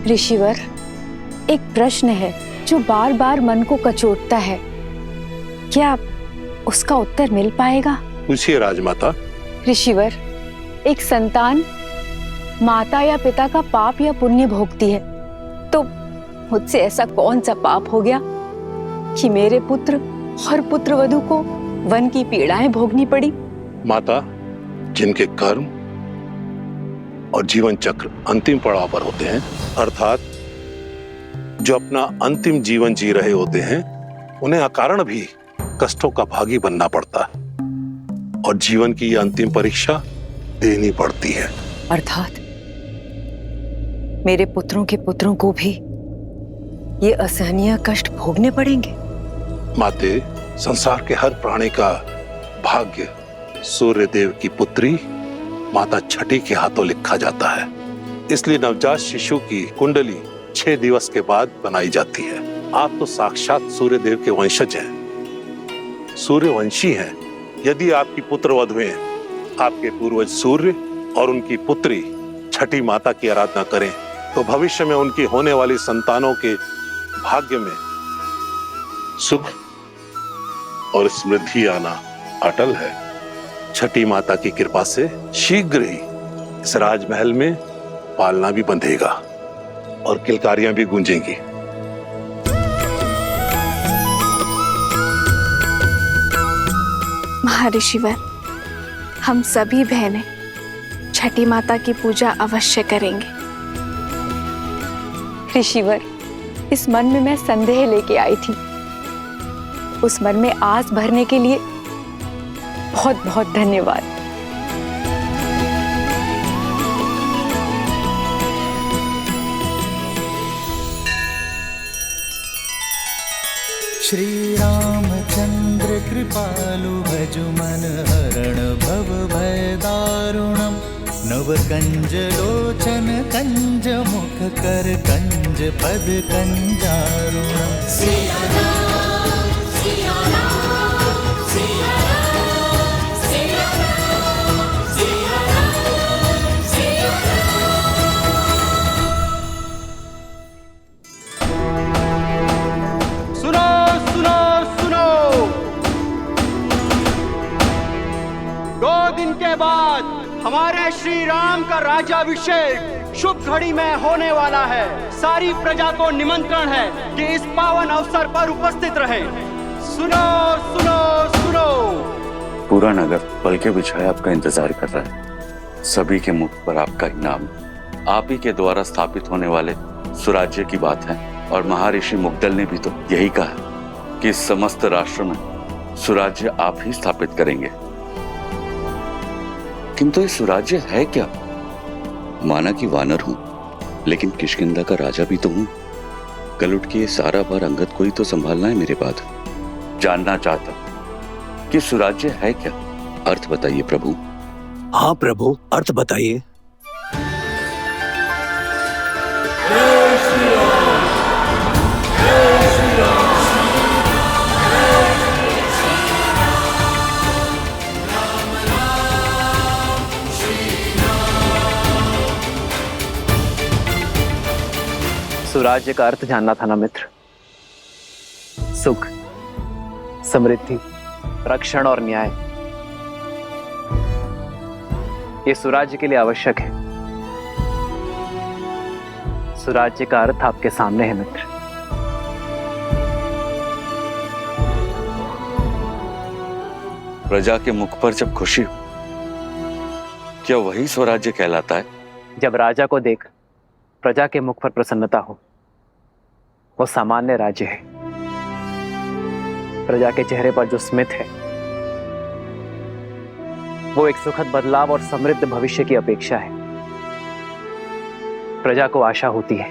ऋषिवर, एक प्रश्न है जो बार बार मन को कचोटता है। क्या उसका उत्तर मिल पाएगा? पूछिए राजमाता। ऋषिवर, एक संतान माता या पिता का पाप या पुण्य भोगती है, तो मुझसे ऐसा कौन सा पाप हो गया कि मेरे पुत्र और पुत्रवधू को वन की पीड़ाएं भोगनी पड़ी? माता, जिनके कर्म और जीवन चक्र अंतिम पड़ाव पर होते हैं, अर्थात जो अपना अंतिम जीवन जी रहे होते हैं, उन्हें अकारण भी कष्टों का भागी बनना पड़ता है और जीवन की यह अंतिम परीक्षा देनी पड़ती है। अर्थात मेरे पुत्रों के पुत्रों को भी ये असहनीय कष्ट भोगने पड़ेंगे। माते, संसार के हर प्राणी का भाग्य सूर्य देव की पुत्री माता छठी के हाथों लिखा जाता है। इसलिए नवजात शिशु की कुंडली 6 दिवस के बाद बनाई जाती है। आप तो साक्षात सूर्य देव के वंशज हैं, सूर्यवंशी हैं। यदि आपकी पुत्र वधुएं आपके पूर्वज सूर्य और उनकी पुत्री छठी माता की आराधना करें, तो भविष्य में उनकी होने वाली संतानों के भाग्य में सुख और समृद्धि आना अटल है। छठी माता की कृपा से शीघ्र ही इस राजमहल में पालना भी बंधेगा और किलकारियां भी गूंजेंगी। महर्षिवर, हम सभी बहनें छठी माता की पूजा अवश्य करेंगे। ऋषिवर, इस मन में मैं संदेह लेके आई थी, उस मन में आस भरने के लिए बहुत बहुत धन्यवाद। श्री रामचंद्र कृपालु भजु मन हरण भव भय दारुणम नव कंज लोचन कंज मुख कर कंज पद कंजारुणम। सिया राम, सिया राम, सिया राम, सिया राम, सिया राम, सिया राम। सुनो सुनो सुनो, 2 दिन के बाद हमारे श्री राम का राज्याभिषेक शुभ घड़ी में होने वाला है। सारी प्रजा को निमंत्रण है कि इस पावन अवसर पर उपस्थित रहें। सुनो सुनो सुनो। पूरा नगर पलके बिछाए आपका इंतजार कर रहा है। सभी के मुख पर आपका इनाम, आप ही के द्वारा स्थापित होने वाले सुराज्य की बात है। और महर्षि मुग्दल ने भी तो यही कहा कि इस समस्त राष्ट्र में सुराज्य आप ही स्थापित करेंगे। किंतु ये सुराज्य है क्या? माना कि वानर हूं, लेकिन किष्किंधा का राजा भी तो हूं। कल उठ के ये सारा भार अंगद को ही तो संभालना है मेरे बाद। जानना चाहता कि सुराज्य है क्या? अर्थ बताइए प्रभु। हाँ प्रभु, अर्थ बताइए। सुराज्य का अर्थ जानना था ना मित्र। सुख, समृद्धि, रक्षण और न्याय, ये सुराज्य के लिए आवश्यक है। सुराज्य का अर्थ आपके सामने है मित्र। प्रजा के मुख पर जब खुशी हो, क्या वही स्वराज्य कहलाता है? जब राजा को देख प्रजा के मुख पर प्रसन्नता हो, वो सामान्य राज्य है। प्रजा के चेहरे पर जो स्मित है, वो एक सुखद बदलाव और समृद्ध भविष्य की अपेक्षा है। प्रजा को आशा होती है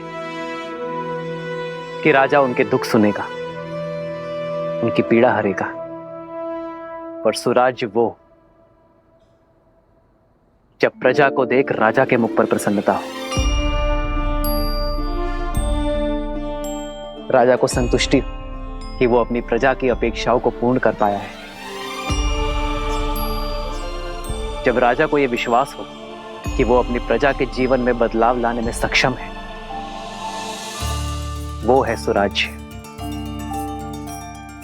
कि राजा उनके दुख सुनेगा, उनकी पीड़ा हरेगा। पर सुराज्य वो जब प्रजा को देख राजा के मुख पर प्रसन्नता हो, राजा को संतुष्टि कि वो अपनी प्रजा की अपेक्षाओं को पूर्ण कर पाया है। जब राजा को यह विश्वास हो कि वो अपनी प्रजा के जीवन में बदलाव लाने में सक्षम है, वो है सुराज्य।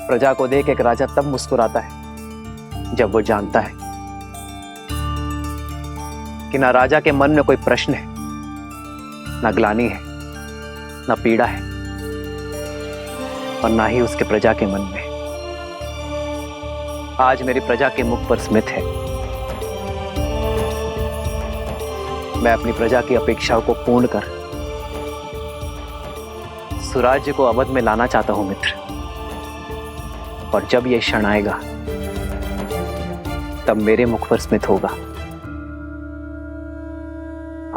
प्रजा को देख एक राजा तब मुस्कुराता है जब वो जानता है कि ना राजा के मन में कोई प्रश्न है, ना ग्लानि है, ना पीड़ा है, और ना ही उसके प्रजा के मन में। आज मेरी प्रजा के मुख पर स्मित है। मैं अपनी प्रजा की अपेक्षाओं को पूर्ण कर सुराज्य को अवध में लाना चाहता हूं मित्र। और जब यह क्षण आएगा तब मेरे मुख पर स्मित होगा।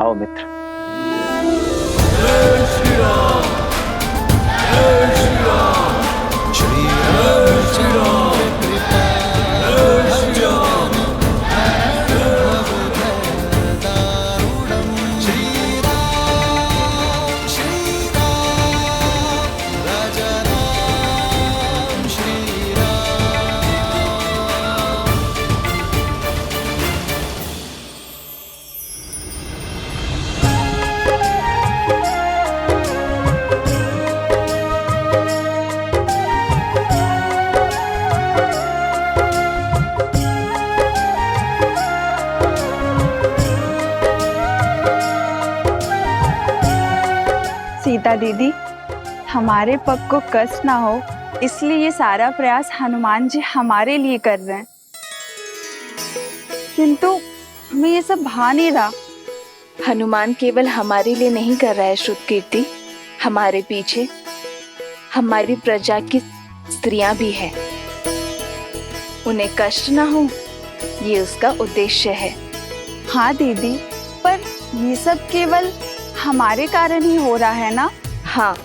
आओ मित्र। सीता दीदी, हमारे पग को कष्ट ना हो इसलिए ये सारा प्रयास हनुमान जी हमारे लिए कर रहे हैं, किंतु हमें ये सब भा नहीं रहा। हनुमान केवल हमारे लिए नहीं कर रहा है श्रुतकीर्ति, हमारे पीछे हमारी प्रजा की स्त्रियां भी हैं। उन्हें कष्ट ना हो ये उसका उद्देश्य है। हाँ दीदी, पर ये सब केवल हमारे कारण ही हो रहा है ना? हाँ,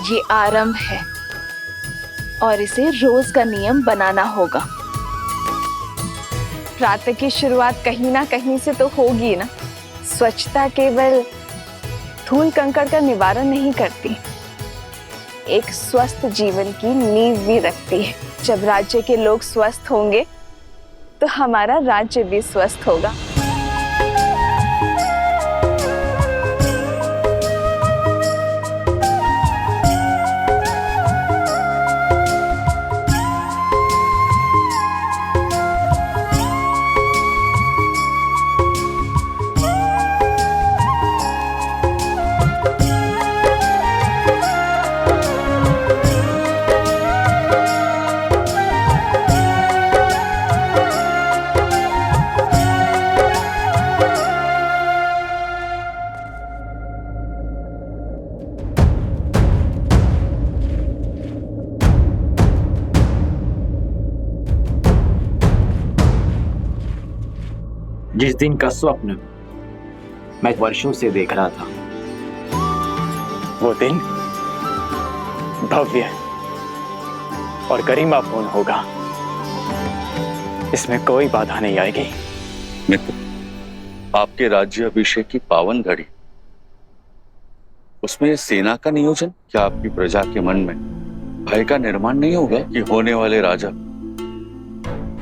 ये आरंभ है और इसे रोज का नियम बनाना होगा। प्रातः की शुरुआत कहीं ना कहीं से तो होगी ना। स्वच्छता केवल धूल कंकड़ का निवारण नहीं करती, एक स्वस्थ जीवन की नींव भी रखती है। जब राज्य के लोग स्वस्थ होंगे तो हमारा राज्य भी स्वस्थ होगा। जिस दिन का स्वप्न मैं वर्षों से देख रहा था, वो दिन भव्य और गरिमापूर्ण होगा। इसमें कोई बाधा नहीं आएगी। मित्र, आपके राज्य अभिषेक की पावन घड़ी, उसमें सेना का नियोजन, क्या आपकी प्रजा के मन में भय का निर्माण नहीं होगा कि होने वाले राजा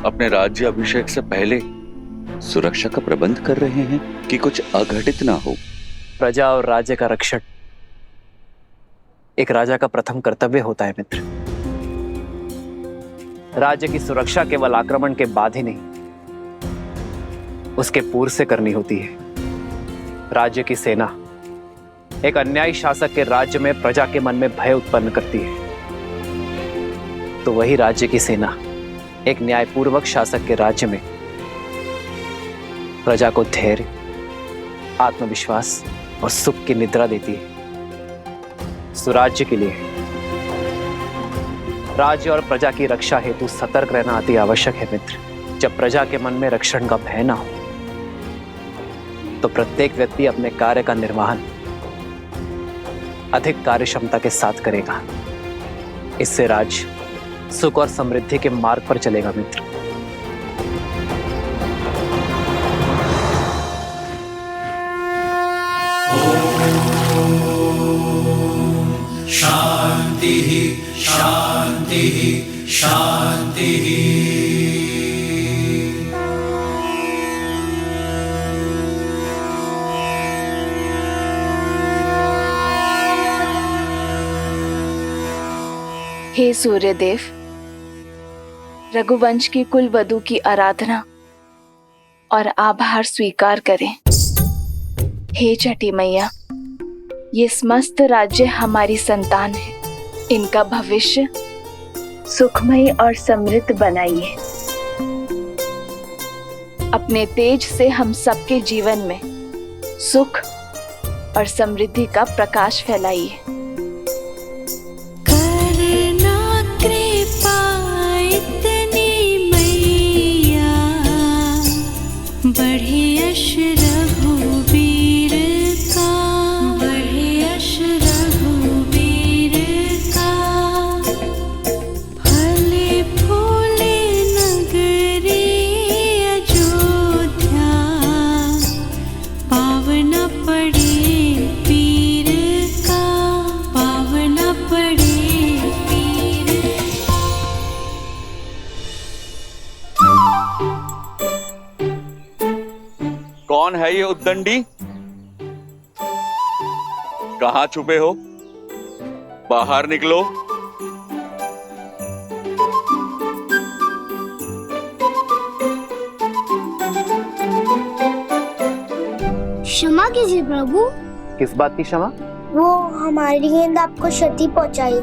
अपने राज्य अभिषेक से पहले सुरक्षा का प्रबंध कर रहे हैं कि कुछ अघटित ना हो? प्रजा और राज्य का रक्षण एक राजा का प्रथम कर्तव्य होता है मित्र। राज्य की सुरक्षा केवल आक्रमण के बाद ही नहीं, उसके पूर्व से करनी होती है। राज्य की सेना एक अन्यायी शासक के राज्य में प्रजा के मन में भय उत्पन्न करती है, तो वही राज्य की सेना एक न्यायपूर्वक शासक के राज्य में प्रजा को धैर्य, आत्मविश्वास और सुख की निद्रा देती है। सुराज्य के लिए राज्य और प्रजा की रक्षा हेतु सतर्क रहना अति आवश्यक है मित्र। जब प्रजा के मन में रक्षण का भय ना हो तो प्रत्येक व्यक्ति अपने कार्य का निर्वहन अधिक कार्यक्षमता के साथ करेगा। इससे राज्य सुख और समृद्धि के मार्ग पर चलेगा मित्र। शांति शांति शांति। हे सूर्यदेव, रघुवंश की कुल वधू की आराधना और आभार स्वीकार करें। हे छठी मैया, ये समस्त राज्य हमारी संतान है, इनका भविष्य सुखमय और समृद्ध बनाइए। अपने तेज से हम सबके जीवन में सुख और समृद्धि का प्रकाश फैलाइए। कौन है ये उद्दंडी? कहां छुपे हो? बाहर निकलो। क्षमा कीजिए प्रभु। किस बात की क्षमा? वो हमारी गेंद आपको क्षति पहुंचाई।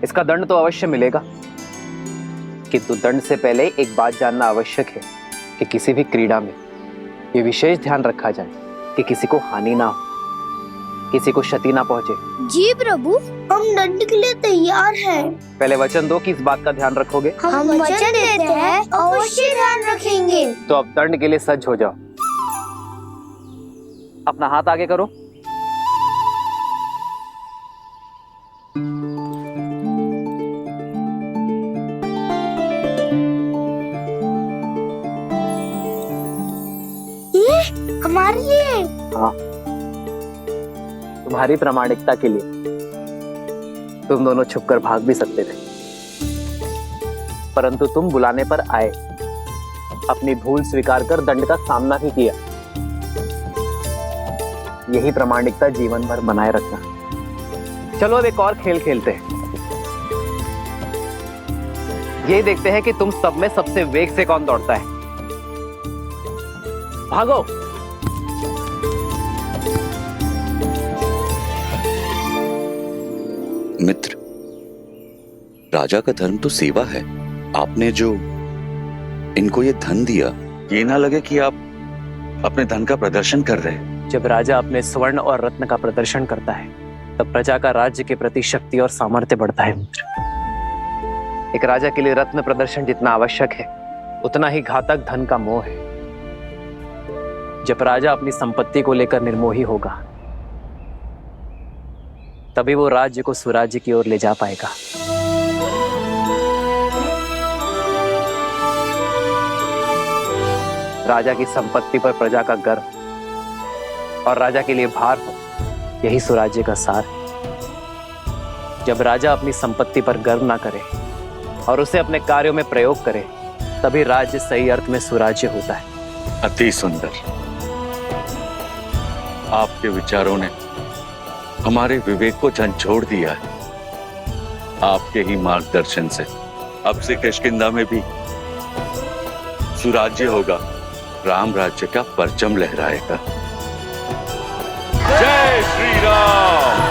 इसका दंड तो अवश्य मिलेगा, किंतु दंड से पहले एक बात जानना आवश्यक है कि किसी भी क्रीड़ा में ये विशेष ध्यान रखा जाए कि किसी को हानि ना हो, किसी को क्षति ना पहुंचे। जी प्रभु, हम दंड के लिए तैयार हैं। पहले वचन दो कि इस बात का ध्यान रखोगे। हम वचन देते हैं, अवश्य ध्यान रखेंगे। तो अब दंड के लिए सज्ज हो जाओ। अपना हाथ आगे करो। हमारे लिए? हाँ, तुम्हारी प्रामाणिकता के लिए। तुम दोनों छुपकर भाग भी सकते थे, परंतु तुम बुलाने पर आए, अपनी भूल स्वीकार कर दंड का सामना भी किया। यही प्रामाणिकता जीवन भर बनाए रखना। चलो अब एक और खेल खेलते हैं। ये देखते हैं कि तुम सब में सबसे वेग से कौन दौड़ता है। भागो। मित्र, राजा का धर्म तो सेवा है। आपने जो इनको ये धन दिया, ये ना लगे कि आप अपने धन का प्रदर्शन कर रहे हैं। जब राजा अपने स्वर्ण और रत्न का प्रदर्शन करता है, तब प्रजा का राज्य के प्रति शक्ति और सामर्थ्य बढ़ता है। मित्र, एक राजा के लिए रत्न प्रदर्शन जितना आवश्यक है, उतना ही घातक धन का मोह है। जब राजा अपनी संपत्ति को लेकर निर्मोही होगा, तभी वो राज्य को सुराज्य की ओर ले जा पाएगा। राजा की संपत्ति पर प्रजा का गर्व और राजा के लिए भार हो, यही सुराज्य का सार है। जब राजा अपनी संपत्ति पर गर्व ना करे और उसे अपने कार्यों में प्रयोग करे, तभी राज्य सही अर्थ में सुराज्य होता है। अति सुंदर। आपके विचारों ने हमारे विवेक को झंझोड़ दिया है। आपके ही मार्गदर्शन से अब से किष्किंधा में भी सुराज्य होगा, राम राज्य का परचम लहराएगा। जय श्री राम।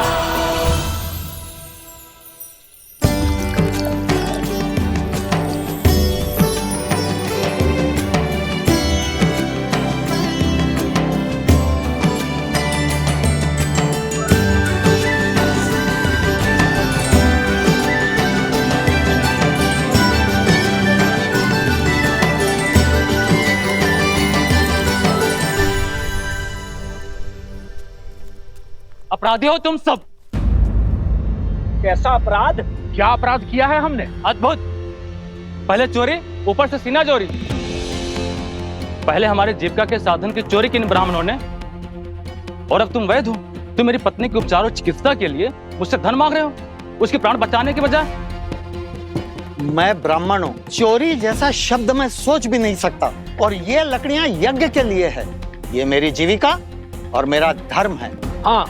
अपराधी हो तुम सब। कैसा अपराध? क्या अपराध किया है हमने? अद्भुत। पहले चोरी, ऊपर से सीना चोरी। पहले हमारे जीविका के साधन की चोरी की इन ब्राह्मणों ने, और अब तुम वैध हो। तुम मेरी पत्नी के उपचार और चिकित्सा के लिए मुझसे धन मांग रहे हो, उसके प्राण बचाने के बजाय। मैं ब्राह्मण हूँ, चोरी जैसा शब्द मैं सोच भी नहीं सकता। और ये लकड़ियां यज्ञ के लिए है। ये मेरी जीविका और मेरा धर्म है। हाँ,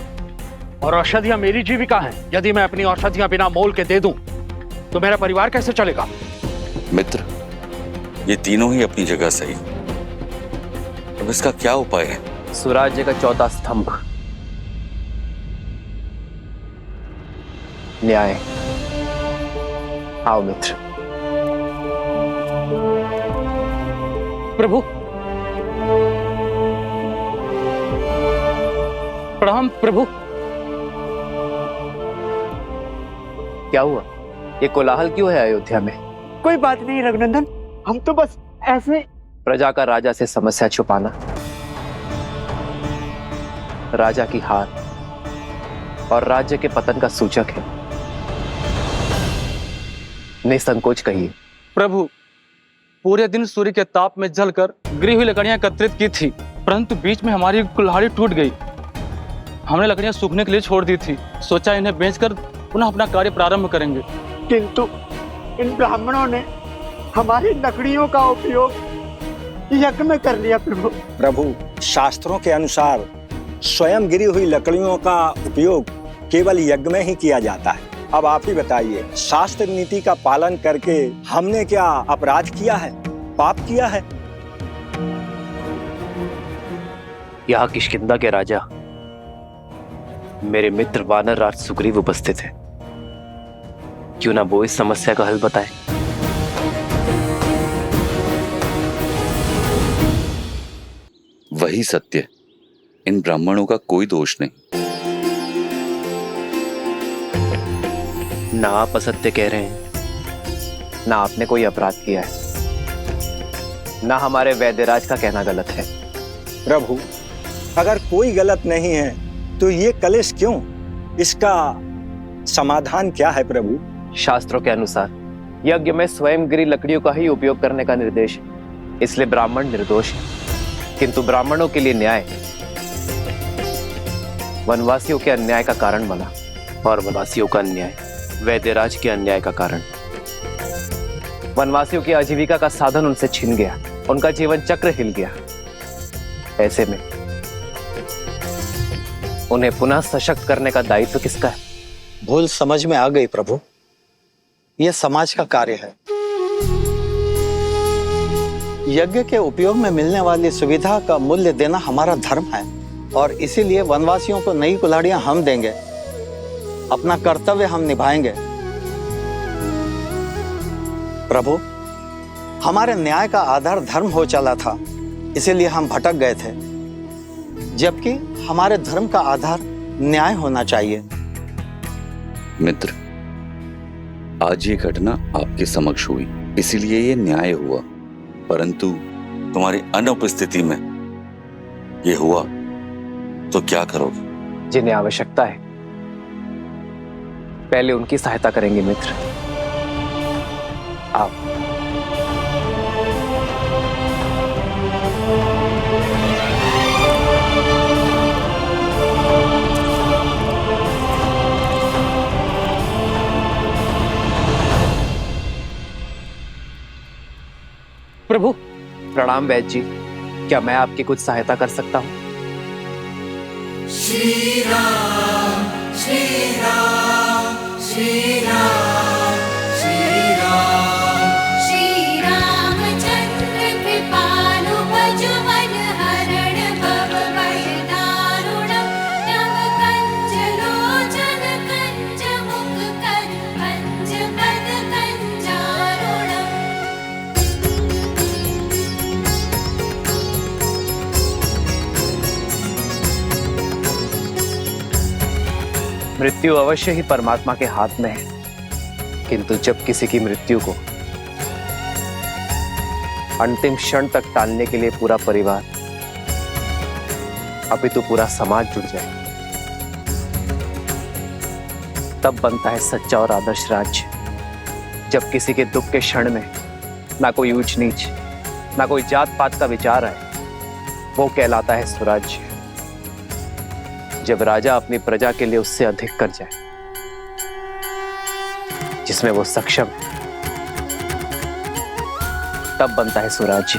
और औषधियां मेरी जीविका हैं। यदि मैं अपनी औषधियां बिना मोल के दे दूं तो मेरा परिवार कैसे चलेगा? मित्र, ये तीनों ही अपनी जगह सही, अब इसका क्या उपाय है? सुराज्य का चौथा स्तंभ, न्याय। आओ मित्र। प्रभु, प्रणाम प्रभु। क्या हुआ? ये कोलाहल क्यों है अयोध्या में? कोई बात नहीं रघुनंदन, हम तो बस ऐसे। प्रजा का राजा से समस्या छुपाना राजा की हार और राज्य के पतन का सूचक है। निसंकोच कहिए। प्रभु, पूरे दिन सूर्य के ताप में जलकर गिरी हुई लकड़ियां एकत्रित की थी, परंतु बीच में हमारी कुल्हाड़ी टूट गई। हमने लकड़ियां सूखने के लिए छोड़ दी थी, सोचा इन्हें बेचकर पुनः अपना कार्य प्रारंभ करेंगे, किंतु इन ब्राह्मणों ने हमारी लकड़ियों का उपयोग यज्ञ में कर लिया। प्रभु, प्रभु, शास्त्रों के अनुसार स्वयं गिरी हुई लकड़ियों का उपयोग केवल यज्ञ में ही किया जाता है। अब आप ही बताइए, शास्त्र नीति का पालन करके हमने क्या अपराध किया है, पाप किया है? यहाँ किष्किंधा के राजा मेरे मित्र वानर राज सुग्रीव उपस्थित है। क्यों ना वो इस समस्या का हल बताए। वही सत्य, इन ब्राह्मणों का कोई दोष नहीं। ना आप असत्य कह रहे हैं, ना आपने कोई अपराध किया है, ना हमारे वैद्यराज का कहना गलत है। प्रभु, अगर कोई गलत नहीं है तो ये कलेश क्यों? इसका समाधान क्या है प्रभु? शास्त्रों के अनुसार यज्ञ में स्वयं गिरी लकड़ियों का ही उपयोग करने का निर्देश है, इसलिए ब्राह्मण निर्दोष है। किंतु ब्राह्मणों के लिए न्याय वनवासियों के अन्याय का कारण बना, और वनवासियों का अन्याय वैद्यराज के अन्याय का कारण। वनवासियों की आजीविका का साधन उनसे छिन गया, उनका जीवन चक्र हिल गया। ऐसे में उन्हें पुनः सशक्त करने का दायित्व किसका है? भूल समझ में आ गई प्रभु, यह समाज का कार्य है। यज्ञ के उपयोग में मिलने वाली सुविधा का मूल्य देना हमारा धर्म है, और इसीलिए वनवासियों को नई कुल्हाड़ियां हम देंगे। अपना कर्तव्य हम निभाएंगे। प्रभु, हमारे न्याय का आधार धर्म हो चला था, इसीलिए हम भटक गए थे, जबकि हमारे धर्म का आधार न्याय होना चाहिए। मित्र, आज ये घटना आपके समक्ष हुई, इसीलिए ये न्याय हुआ, परंतु तुम्हारी अनुपस्थिति में ये हुआ तो क्या करोगे? जिन्हें आवश्यकता है पहले उनकी सहायता करेंगे मित्र। आप प्रभु। प्रणाम वैद्य जी, क्या मैं आपकी कुछ सहायता कर सकता हूँ? श्री राम श्री राम श्री राम श्री राम श्री रामचंद्र कृपालु भजु मन हरण भव भय दारुणम् नव कंज लोचन कंज मुख कर पंच पद कंजारुणम्। मृत्यु अवश्य ही परमात्मा के हाथ में है, किंतु जब किसी की मृत्यु को अंतिम क्षण तक टालने के लिए पूरा परिवार, अपितु पूरा समाज जुट जाए, तब बनता है सच्चा और आदर्श राज्य। जब किसी के दुख के क्षण में ना कोई ऊंच नीच, ना कोई जात पात का विचार आए, वो कहलाता है स्वराज्य। जब राजा अपनी प्रजा के लिए उससे अधिक कर जाए, जिसमें वो सक्षम है, तब बनता है स्वराज्य।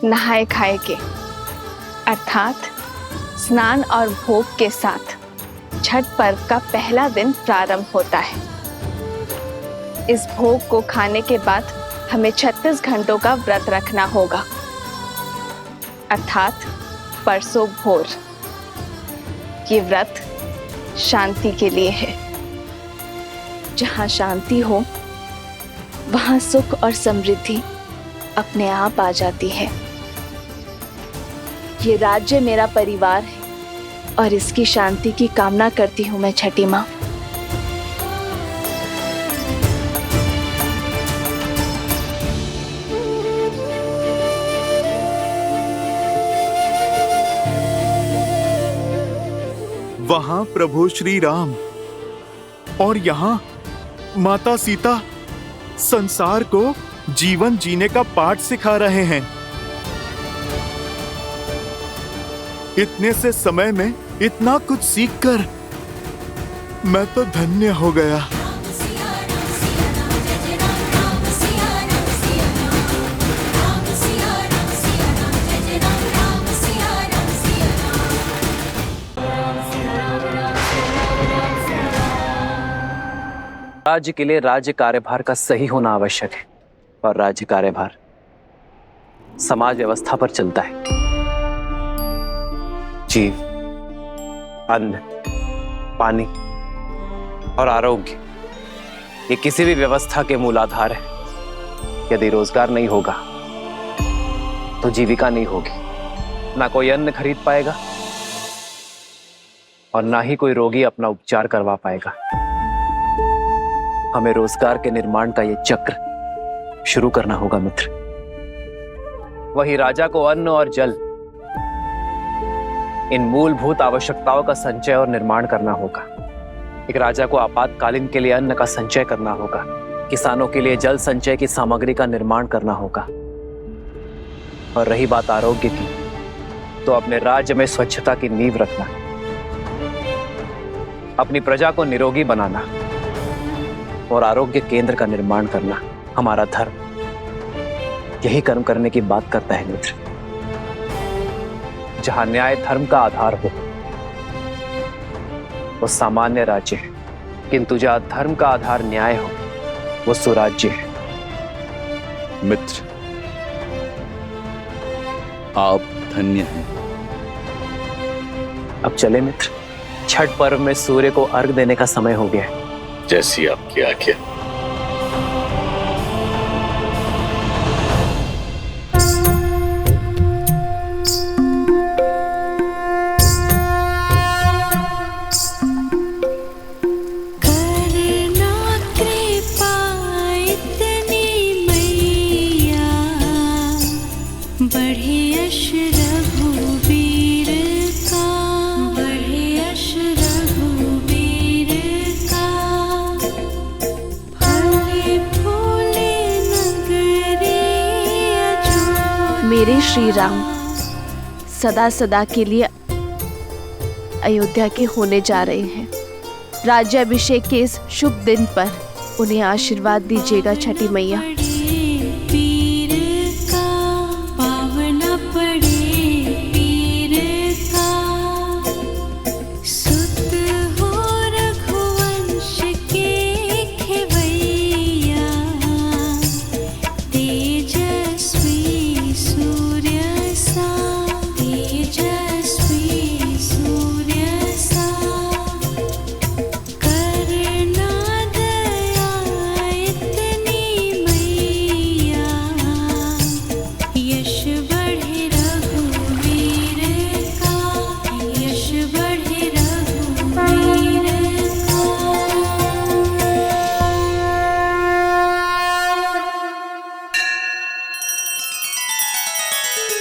नहाए खाए के अर्थात स्नान और भोग के साथ छठ पर्व का पहला दिन प्रारंभ होता है। इस भोग को खाने के बाद हमें 36 घंटों का व्रत रखना होगा, अर्थात परसों भोर। ये व्रत शांति के लिए है। जहाँ शांति हो वहाँ सुख और समृद्धि अपने आप आ जाती है। ये राज्य मेरा परिवार है और इसकी शांति की कामना करती हूँ मैं छठी माँ। वहां प्रभु श्री राम और यहाँ माता सीता संसार को जीवन जीने का पाठ सिखा रहे हैं। इतने से समय में इतना कुछ सीखकर मैं तो धन्य हो गया। राज्य के लिए राज्य कार्यभार का सही होना आवश्यक है और राज्य कार्यभार समाज व्यवस्था पर चलता है। जीव, अन्न, पानी और आरोग्य ये किसी भी व्यवस्था के मूलाधार है। यदि रोजगार नहीं होगा तो जीविका नहीं होगी। ना कोई अन्न खरीद पाएगा और ना ही कोई रोगी अपना उपचार करवा पाएगा। हमें रोजगार के निर्माण का ये चक्र शुरू करना होगा मित्र। वही राजा को अन्न और जल, इन मूलभूत आवश्यकताओं का संचय और निर्माण करना होगा। एक राजा को आपातकालीन के लिए अन्न का संचय करना होगा, किसानों के लिए जल संचय की सामग्री का निर्माण करना होगा। और रही बात आरोग्य की, तो अपने राज्य में स्वच्छता की नींव रखना, अपनी प्रजा को निरोगी बनाना और आरोग्य केंद्र का निर्माण करना हमारा धर्म यही कर्म करने की बात करता है मित्र। जहां न्याय धर्म का आधार हो वो सामान्य राज्य है, किंतु जहां धर्म का आधार न्याय हो वो सुराज्य है। मित्र, आप धन्य हैं। अब चले मित्र, छठ पर्व में सूर्य को अर्घ देने का समय हो गया है। जैसी आपकी आज्ञा। मेरे श्री राम सदा सदा के लिए अयोध्या के होने जा रहे हैं। राज्याभिषेक के इस शुभ दिन पर उन्हें आशीर्वाद दीजिएगा छठी मैया।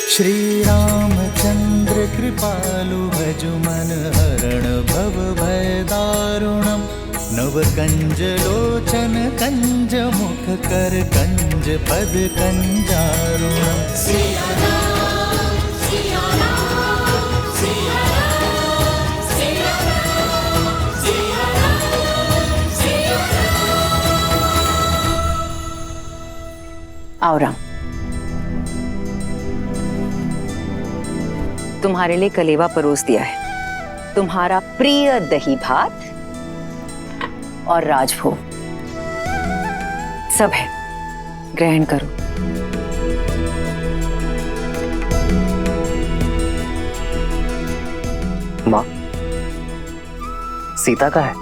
श्री रामचंद्र कृपालु भजु मन हरण भव भय दारुणम नव कंज लोचन कंज मुख कर कंज पद कंजारुणम। आओ राम। तुम्हारे लिए कलेवा परोस दिया है, तुम्हारा प्रिय दही भात और राजभोग सब है, ग्रहण करो। माँ, सीता का है,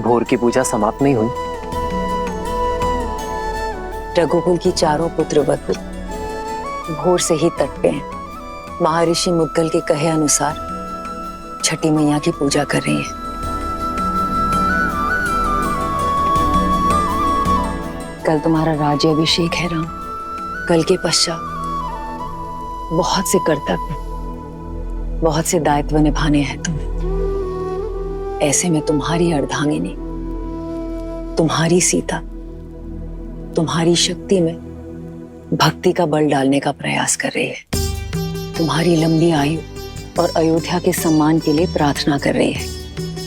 भोर की पूजा समाप्त नहीं हुई। रघुकुल की चारों पुत्र वधु भोर से ही तट पे हैं। महर्षि मुद्गल के कहे अनुसार छठी मैया की पूजा कर रही हैं। कल तुम्हारा राज्याभिषेक है राम। कल के पश्चात बहुत से कर्तव्य, बहुत से दायित्व निभाने हैं तुम्हें। ऐसे में तुम्हारी अर्धांगिनी, तुम्हारी सीता, तुम्हारी शक्ति में भक्ति का बल डालने का प्रयास कर रही है। तुम्हारी लंबी आयु और अयोध्या के सम्मान के लिए प्रार्थना कर रही है।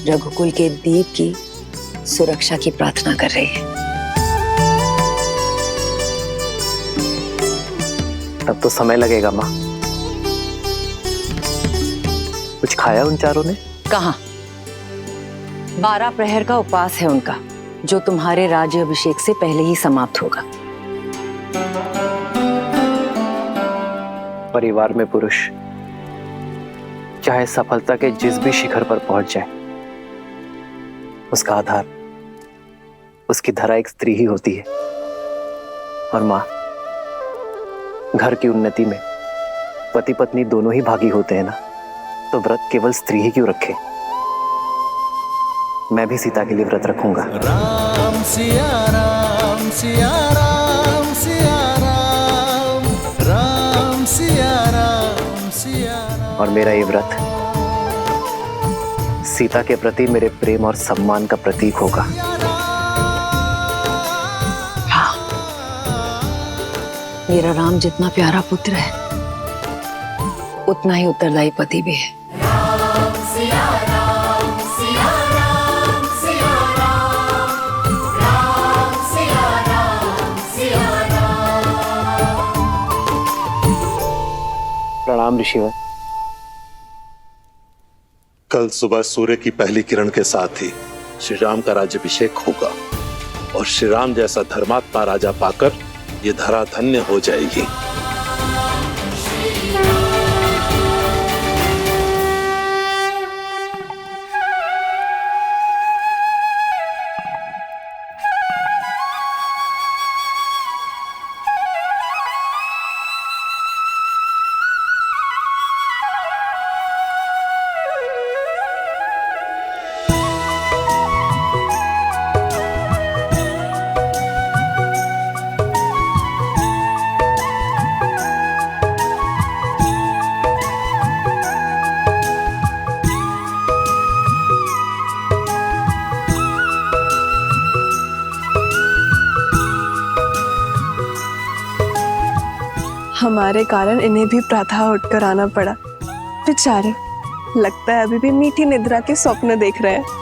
रघुकुल के दीप की सुरक्षा की प्रार्थना कर रही है। तब तो समय लगेगा माँ। कुछ खाया उन चारों ने? कहाँ? 12 प्रहर का उपवास है उनका, जो तुम्हारे राज्य अभिषेक से पहले ही समाप्त होगा। परिवार में पुरुष चाहे सफलता के जिस भी शिखर पर पहुंच जाए, उसका आधार, उसकी धरा एक स्त्री ही होती है। और माँ, घर की उन्नति में पति पत्नी दोनों ही भागी होते हैं ना, तो व्रत केवल स्त्री ही क्यों रखे? मैं भी सीता के लिए व्रत रखूंगा। राम सिया राम सिया राम सिया राम, राम सिया राम सिया राम। और मेरा ये व्रत सीता के प्रति मेरे प्रेम और सम्मान का प्रतीक होगा। मेरा राम जितना प्यारा पुत्र है, उतना ही उत्तरदायी पति भी है। राम सिया राम सिया राम सिया राम, राम सिया राम सिया राम। प्रणाम ऋषिवर। कल सुबह सूर्य की पहली किरण के साथ ही श्री राम का राज्याभिषेक होगा और श्री राम जैसा धर्मात्मा राजा पाकर ये धरा धन्य हो जाएगी। हमारे कारण इन्हें भी प्रातः उठकर आना पड़ा। बेचारे, लगता है अभी भी मीठी निद्रा के स्वप्न देख रहे हैं।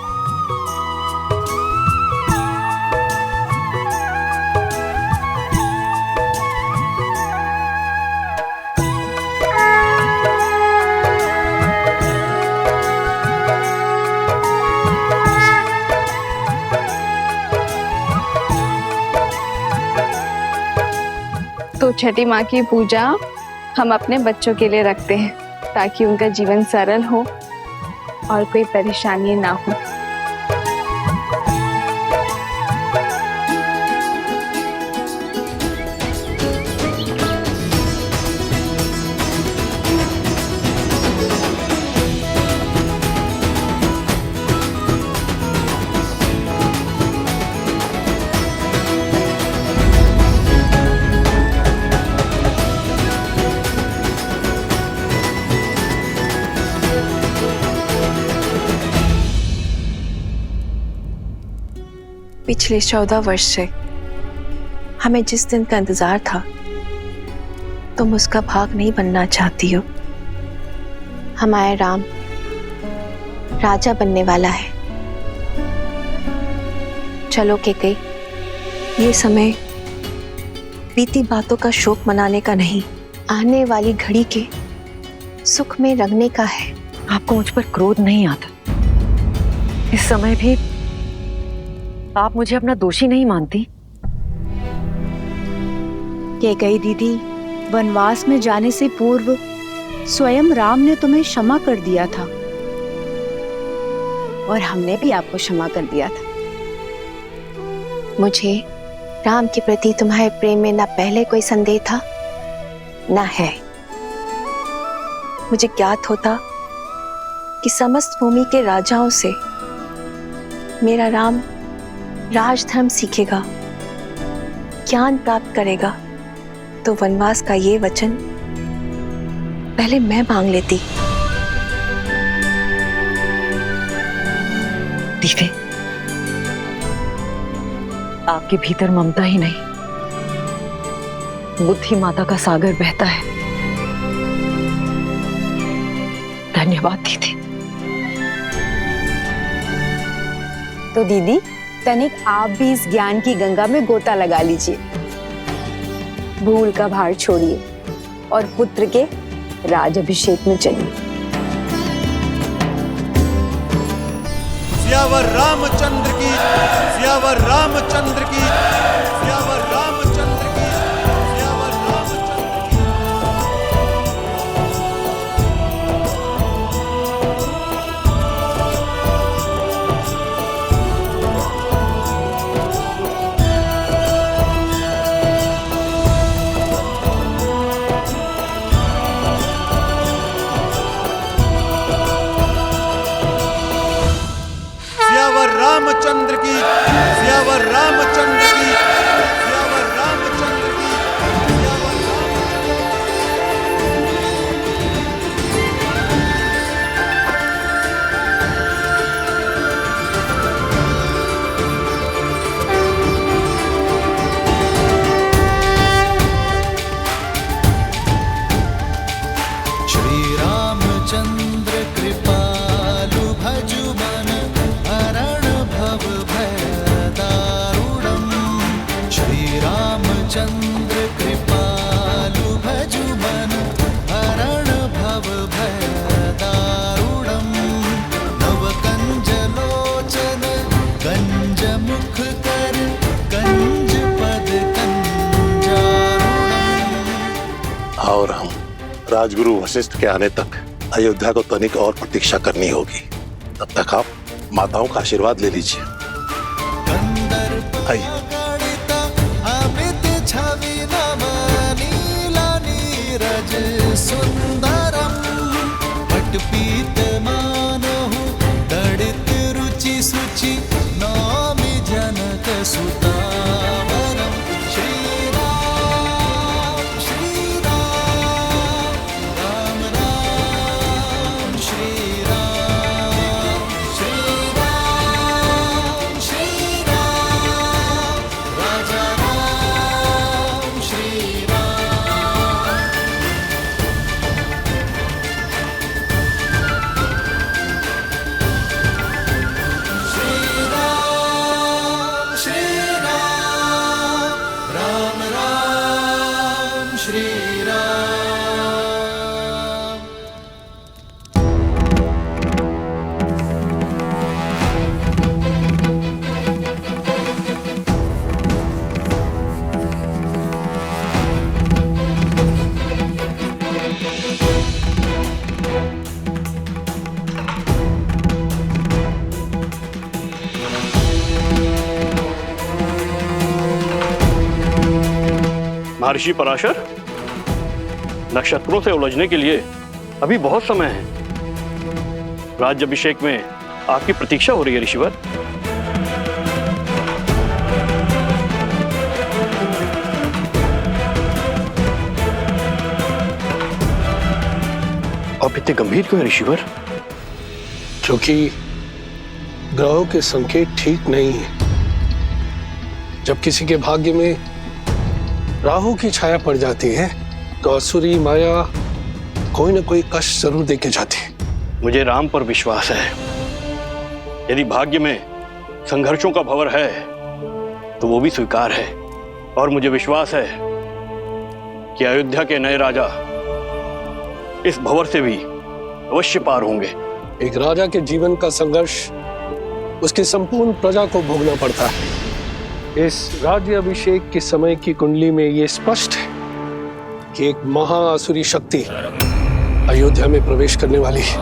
तो छठी माँ की पूजा हम अपने बच्चों के लिए रखते हैं, ताकि उनका जीवन सरल हो और कोई परेशानी ना हो। पिछले 14 वर्ष से हमें जिस दिन का इंतजार था, तुम उसका भाग नहीं बनना चाहती हो। हमारा राम राजा बनने वाला है। चलो केकई, ये समय बीती बातों का शोक मनाने का नहीं, आने वाली घड़ी के सुख में रंगने का है। आपको मुझ पर क्रोध नहीं आता? इस समय भी आप मुझे अपना दोषी नहीं मानती? कैकेयी दीदी, वनवास में जाने से पूर्व स्वयं राम ने तुम्हें क्षमा कर दिया था और हमने भी आपको क्षमा कर दिया था। मुझे राम के प्रति तुम्हारे प्रेम में न पहले कोई संदेह था न है। मुझे ज्ञात होता कि समस्त भूमि के राजाओं से मेरा राम राजधर्म सीखेगा, ज्ञान प्राप्त करेगा, तो वनवास का ये वचन पहले मैं मांग लेती। दीदी, आपके भीतर ममता ही नहीं, बुद्धि माता का सागर बहता है। धन्यवाद दीदी। तो दीदी, तनिक आप भी इस ज्ञान की गंगा में गोता लगा लीजिए। भूल का भार छोड़िए और पुत्र के राजाभिषेक में चलिए। सियावर रामचंद्र की, सियावर रामचंद्र की, सियावर रामचंद्र की, सियावर रामचंद्र की। सियावर रामचंद्र की, सियावर रामचंद्र की, सियावर रामचंद्र की, सियावर श्री रामचंद्र कृपालु भजु मन हरण भव भय दारुणम्। श्री रामचंद्र कृपालु भजु मन हरण भव भय दारुणम्। नव कंज लोचन कंज मुख कर कंज पद कंजारुणम्। और हम राजगुरु वशिष्ठ के आने तक अयोध्या को तनिक और प्रतीक्षा करनी होगी। तब तक आप माताओं का आशीर्वाद ले लीजिए। आइए। अमित छवि नव नीला नीरज सुंदरम। पटपीत मानहु दड़ित रुचि सुचि नौमि जनक सुतावरम। श्री राम श्री राम राम राम श्री राम श्री राम श्री राम राजा राम श्री राम। श्री राम श्री राम राम राम श्री राम। महर्षि पराशर, नक्षत्रों से उलझने के लिए अभी बहुत समय है। राज्याभिषेक में आपकी प्रतीक्षा हो रही है ऋषिवर। आप इतने गंभीर क्यों हैं ऋषिवर? क्योंकि ग्रहों के संकेत ठीक नहीं है। जब किसी के भाग्य में राहु की छाया पड़ जाती है तो असुरी माया कोई ना कोई कष्ट जरूर देके जाती है। मुझे राम पर विश्वास है। यदि भाग्य में संघर्षों का भंवर है तो वो भी स्वीकार है। और मुझे विश्वास है कि अयोध्या के नए राजा इस भंवर से भी अवश्य पार होंगे। एक राजा के जीवन का संघर्ष उसकी संपूर्ण प्रजा को भोगना पड़ता है। इस राज्य अभिषेक के समय की कुंडली में यह स्पष्ट है कि एक महाआसुरी शक्ति अयोध्या में प्रवेश करने वाली है।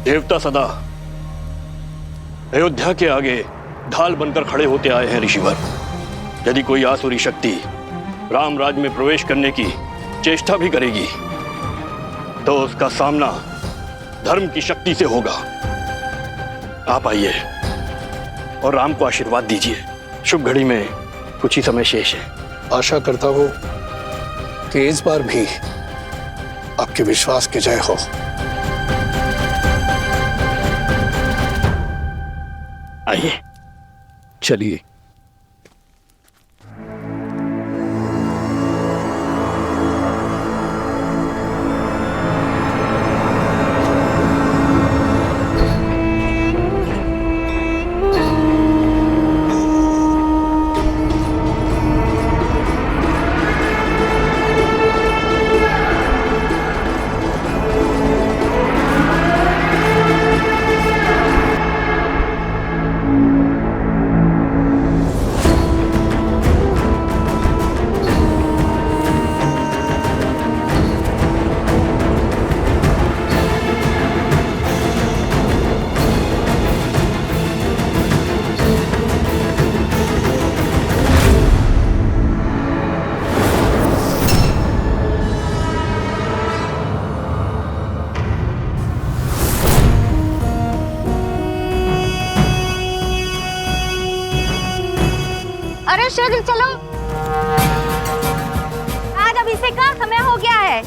देवता सदा अयोध्या के आगे ढाल बनकर खड़े होते आए हैं ऋषिवर। यदि कोई आसुरी शक्ति राम राज्य में प्रवेश करने की चेष्टा भी करेगी तो उसका सामना धर्म की शक्ति से होगा। आप आइए और राम को आशीर्वाद दीजिए। शुभ घड़ी में कुछ ही समय शेष है। आशा करता हूं कि इस बार भी आपके विश्वास की जय हो। आइए चलिए। अरे शीघ्र चलो, आज अभिषेक का समय हो गया है।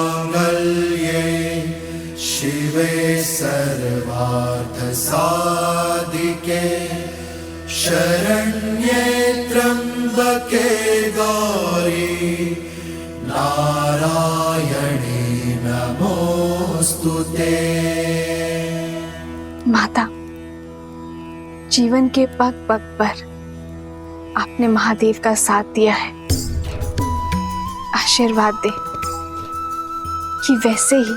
सर्वमंगलमांगल्ये शिवे सर्वार्थसाधिके शरण्ये त्र्यंबके गौरी नारायणे नमोस्तुते। माता, जीवन के पग पग पर आपने महादेव का साथ दिया है। आशीर्वाद दे कि वैसे ही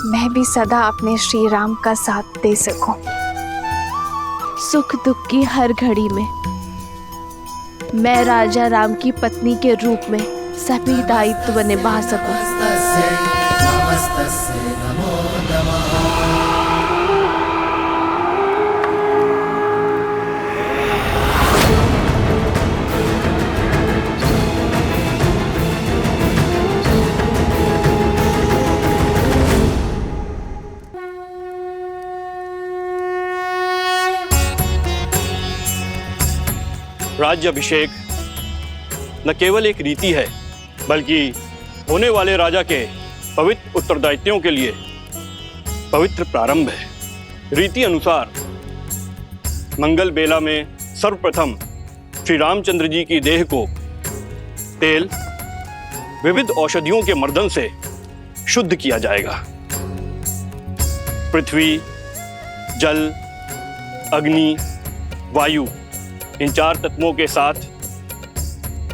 मैं भी सदा अपने श्री राम का साथ दे सकूं। सुख दुख की हर घड़ी में मैं राजा राम की पत्नी के रूप में सभी दायित्व निभा सकूं। नमस्तस्यै नमो नमः। राज्य अभिषेक न केवल एक रीति है बल्कि होने वाले राजा के पवित्र उत्तरदायित्वों के लिए पवित्र प्रारंभ है। रीति अनुसार मंगल बेला में सर्वप्रथम श्री रामचंद्र जी की देह को तेल विविध औषधियों के मर्दन से शुद्ध किया जाएगा। पृथ्वी, जल, अग्नि, वायु, इन चार तत्वों के साथ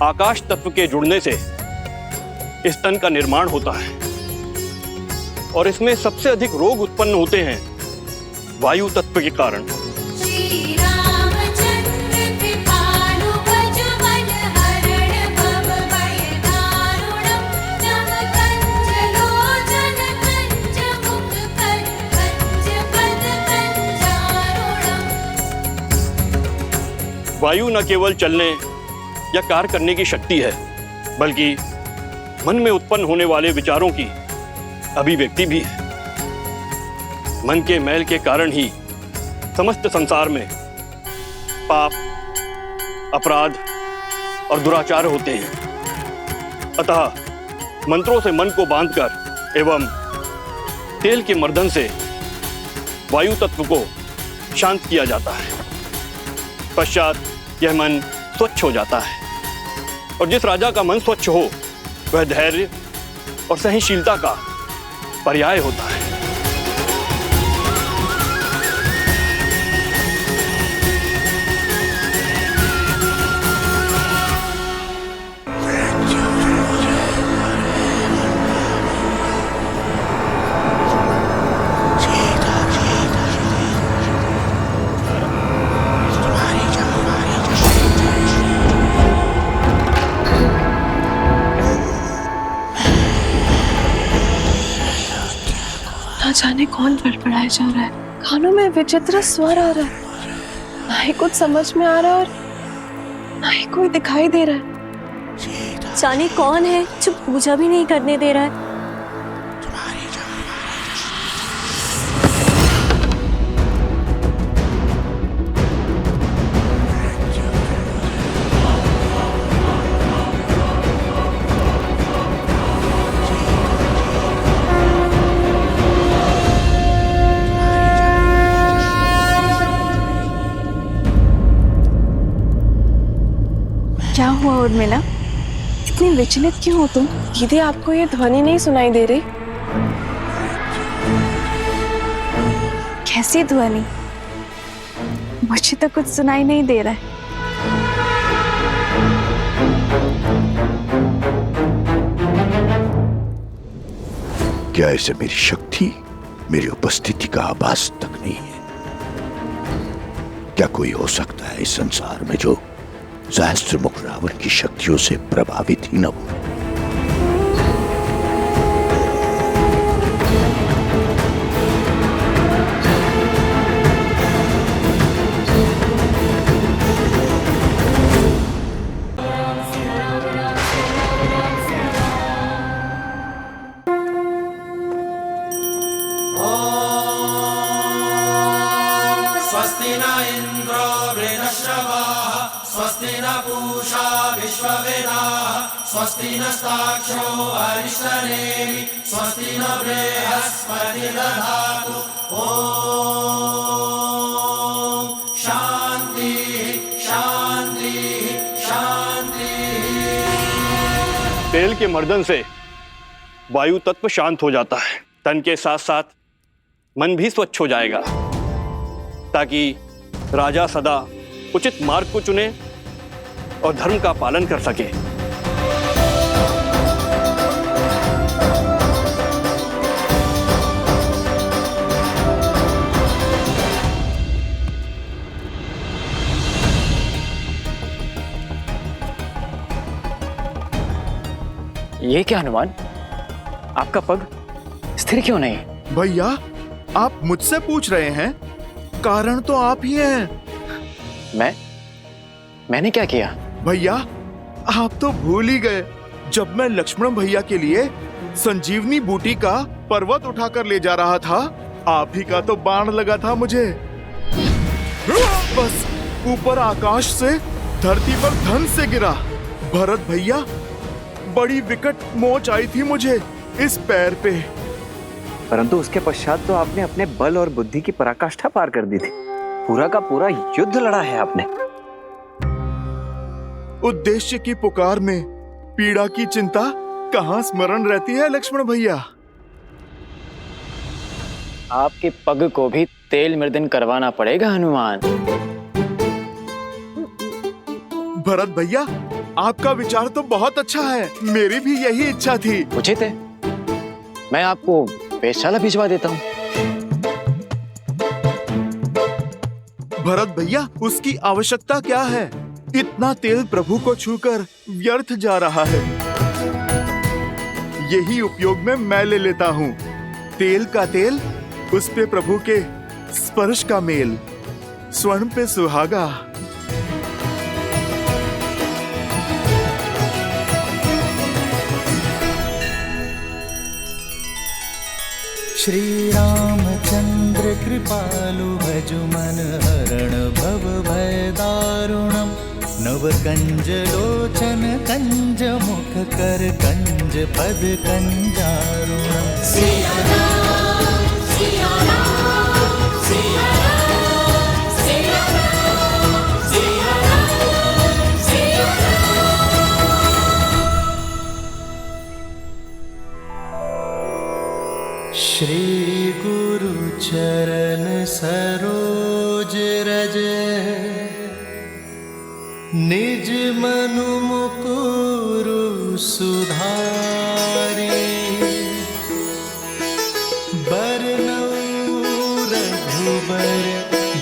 आकाश तत्व के जुड़ने से इस तन का निर्माण होता है। और इसमें सबसे अधिक रोग उत्पन्न होते हैं वायु तत्व के कारण। वायु न केवल चलने या कार्य करने की शक्ति है, बल्कि मन में उत्पन्न होने वाले विचारों की अभिव्यक्ति भी है। मन के मैल के कारण ही समस्त संसार में पाप, अपराध और दुराचार होते हैं। अतः मंत्रों से मन को बांधकर एवं तेल के मर्दन से वायु तत्व को शांत किया जाता है। पश्चात यह मन स्वच्छ हो जाता है, और जिस राजा का मन स्वच्छ हो वह धैर्य और सहनशीलता का पर्याय होता है। ना जाने कौन बड़बड़ाया जा रहा है, कानों में विचित्र स्वर आ रहा है, ना ही कुछ समझ में आ रहा है और ना ही कोई दिखाई दे रहा है। जाने कौन है जो पूजा भी नहीं करने दे रहा है। क्या हुआ उर्मिला, इतनी विचलित क्यों हो तुम? दीदी आपको ये ध्वनि नहीं सुनाई दे रही? कैसी ध्वनि? मुझे तो कुछ सुनाई नहीं दे रहा है। क्या ऐसे मेरी शक्ति, मेरी उपस्थिति का आभास तक नहीं है? क्या कोई हो सकता है इस संसार में जो सहस्त्रमुख रावण की शक्तियों से प्रभावित ही न हो? स्वस्ति न इंद्रो वृणश्रवाः स्वस्ति न पूषा विश्ववेदाः स्वस्ति नस्ताक्षो अरिष्टनेमि स्वस्ति न बृहस्पतिर्दधातु। ओम शांति शांति शांति। तेल के मर्दन से वायु तत्व शांत हो जाता है। तन के साथ साथ मन भी स्वच्छ हो जाएगा, ताकि राजा सदा उचित मार्ग को चुने और धर्म का पालन कर सके। ये क्या हनुमान, आपका पग स्थिर क्यों नहीं? भैया, आप मुझसे पूछ रहे हैं? कारण तो आप ही हैं। मैंने क्या किया? भैया, आप तो भूल ही गए। जब मैं लक्ष्मण भैया के लिए संजीवनी बूटी का पर्वत उठाकर ले जा रहा था, आप ही का तो बाण लगा था मुझे। बस ऊपर आकाश से धरती पर धन से गिरा। भरत भैया, बड़ी विकट मोच आई थी मुझे इस पैर पे। परंतु उसके पश्चात तो आपने अपने बल और बुद्धि की पराकाष्ठा पार कर दी थी। पूरा का पूरा युद्ध लड़ा है आपने। उद्देश्य की पुकार में पीड़ा की चिंता कहाँ स्मरण रहती है लक्ष्मण भैया? आपके पग को भी तेल मर्दन करवाना पड़ेगा हनुमान। भरत भैया, आपका विचार तो बहुत अच्छा है। मेरी भी यही इच्छा थी। उचित है। मैं आपको वेधशाला भिजवा देता हूँ। भरत भैया, उसकी आवश्यकता क्या है? इतना तेल प्रभु को छूकर व्यर्थ जा रहा है। यही उपयोग में मैं ले लेता हूँ। तेल का तेल, उस पे प्रभु के स्पर्श का मेल, स्वर्ण पे सुहागा। श्री रामचंद्र कृपालु भजु मन हरण भव भय दारुणम नव कंज लोचन कंज मुख कर कंज पद कंजारुणम। सिया राम सिया राम सिया राम सिया राम सिया राम सिया राम। श्री गुरु चरण सरोज रज निज मनु मुकुरु सुधारी बरनउँ रघुबर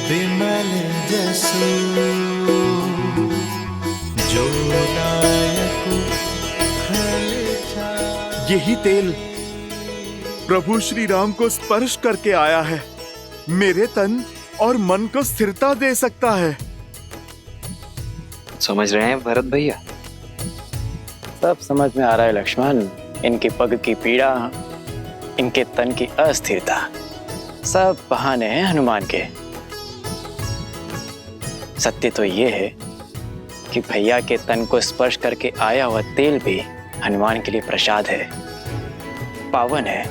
बिमल जसु जो दायक फल चारि। यही तेल प्रभु श्री राम को स्पर्श करके आया है, मेरे तन और मन को स्थिरता दे सकता है। समझ रहे हैं भरत भैया? सब समझ में आ रहा है लक्ष्मण। इनके पग की पीड़ा, इनके तन की अस्थिरता, सब बहाने हैं हनुमान के। सत्य तो ये है कि भैया के तन को स्पर्श करके आया हुआ तेल भी हनुमान के लिए प्रसाद है, पावन है।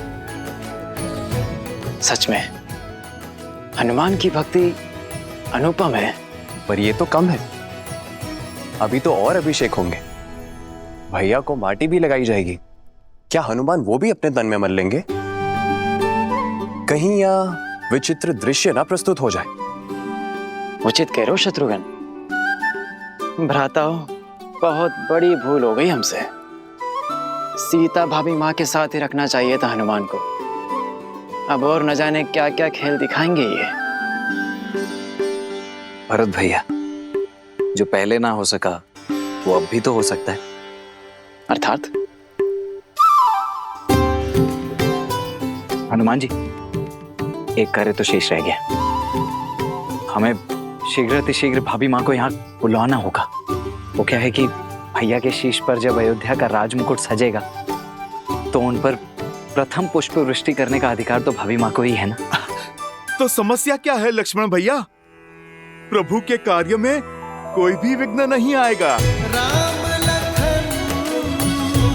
सच में हनुमान की भक्ति अनुपम है। पर ये तो कम है, अभी तो और अभिषेक होंगे। भैया को माटी भी लगाई जाएगी। क्या हनुमान वो भी अपने तन में मल लेंगे? कहीं यह विचित्र दृश्य ना प्रस्तुत हो जाए। उचित कह रहे हो शत्रुघ्न। भ्राताओं, बहुत बड़ी भूल हो गई हमसे। सीता भाभी माँ के साथ ही रखना चाहिए था हनुमान को। अब और न जाने क्या क्या खेल दिखाएंगे ये। भरत भैया, जो पहले ना हो सका वो अब भी तो हो सकता है। अर्थात हनुमान जी, एक कार्य तो शेष रह गया। हमें शीघ्र भाभी माँ को यहाँ बुलवाना होगा। वो क्या है कि भैया के शीश पर जब अयोध्या का राजमुकुट सजेगा तो उन पर प्रथम पुष्प वृष्टि करने का अधिकार तो भाभी माँ को ही है ना। तो समस्या क्या है लक्ष्मण भैया? प्रभु के कार्य में कोई भी विघ्न नहीं आएगा। राम लखन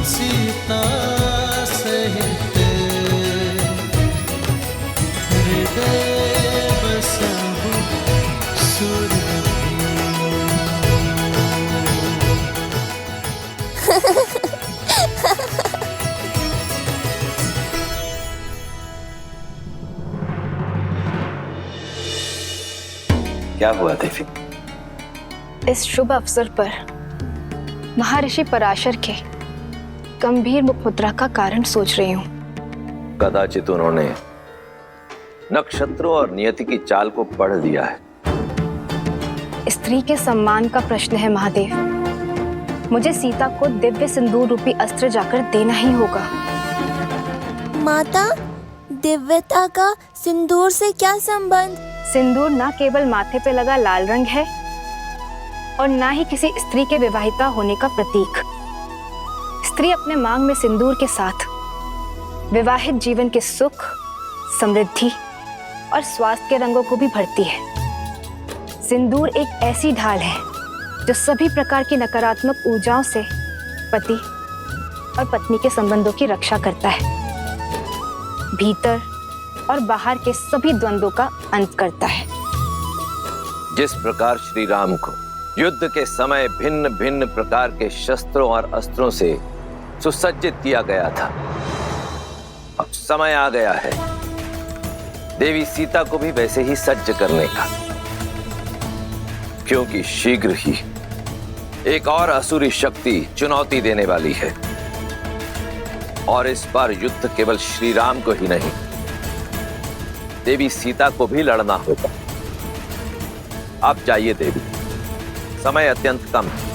सीता सहित हृदय बसहु क्या हुआ देवी? इस शुभ अवसर पर महर्षि पराशर के गंभीर मुखमुद्रा का कारण सोच रही हूँ। कदाचित उन्होंने नक्षत्रों और नियति की चाल को पढ़ लिया है। स्त्री के सम्मान का प्रश्न है महादेव। मुझे सीता को दिव्य सिंदूर रूपी अस्त्र जाकर देना ही होगा। माता, दिव्यता का सिंदूर से क्या संबंध? सिंदूर न केवल माथे पे लगा लाल रंग है और न ही किसी स्त्री के विवाहिता होने का प्रतीक। स्त्री अपने मांग में सिंदूर के साथ विवाहित जीवन के सुख, समृद्धि और स्वास्थ्य के रंगों को भी भरती है। सिंदूर एक ऐसी ढाल है जो सभी प्रकार की नकारात्मक ऊर्जाओं से पति और पत्नी के संबंधों की रक्षा करता है, भीतर और बाहर के सभी द्वंद्वों का अंत करता है। जिस प्रकार श्री राम को युद्ध के समय भिन्न भिन्न प्रकार के शस्त्रों और अस्त्रों से सुसज्जित किया गया था, अब समय आ गया है देवी सीता को भी वैसे ही सज्ज करने का, क्योंकि शीघ्र ही एक और असुरी शक्ति चुनौती देने वाली है। और इस बार युद्ध केवल श्री राम को ही नहीं, देवी सीता को भी लड़ना होगा। आप जाइए देवी, समय अत्यंत कम है।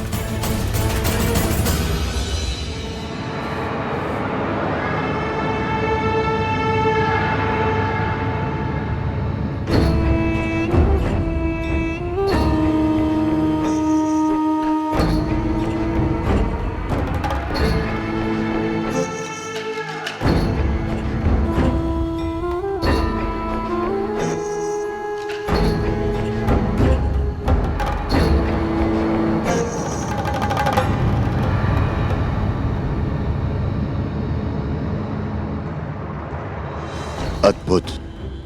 अद्भुत,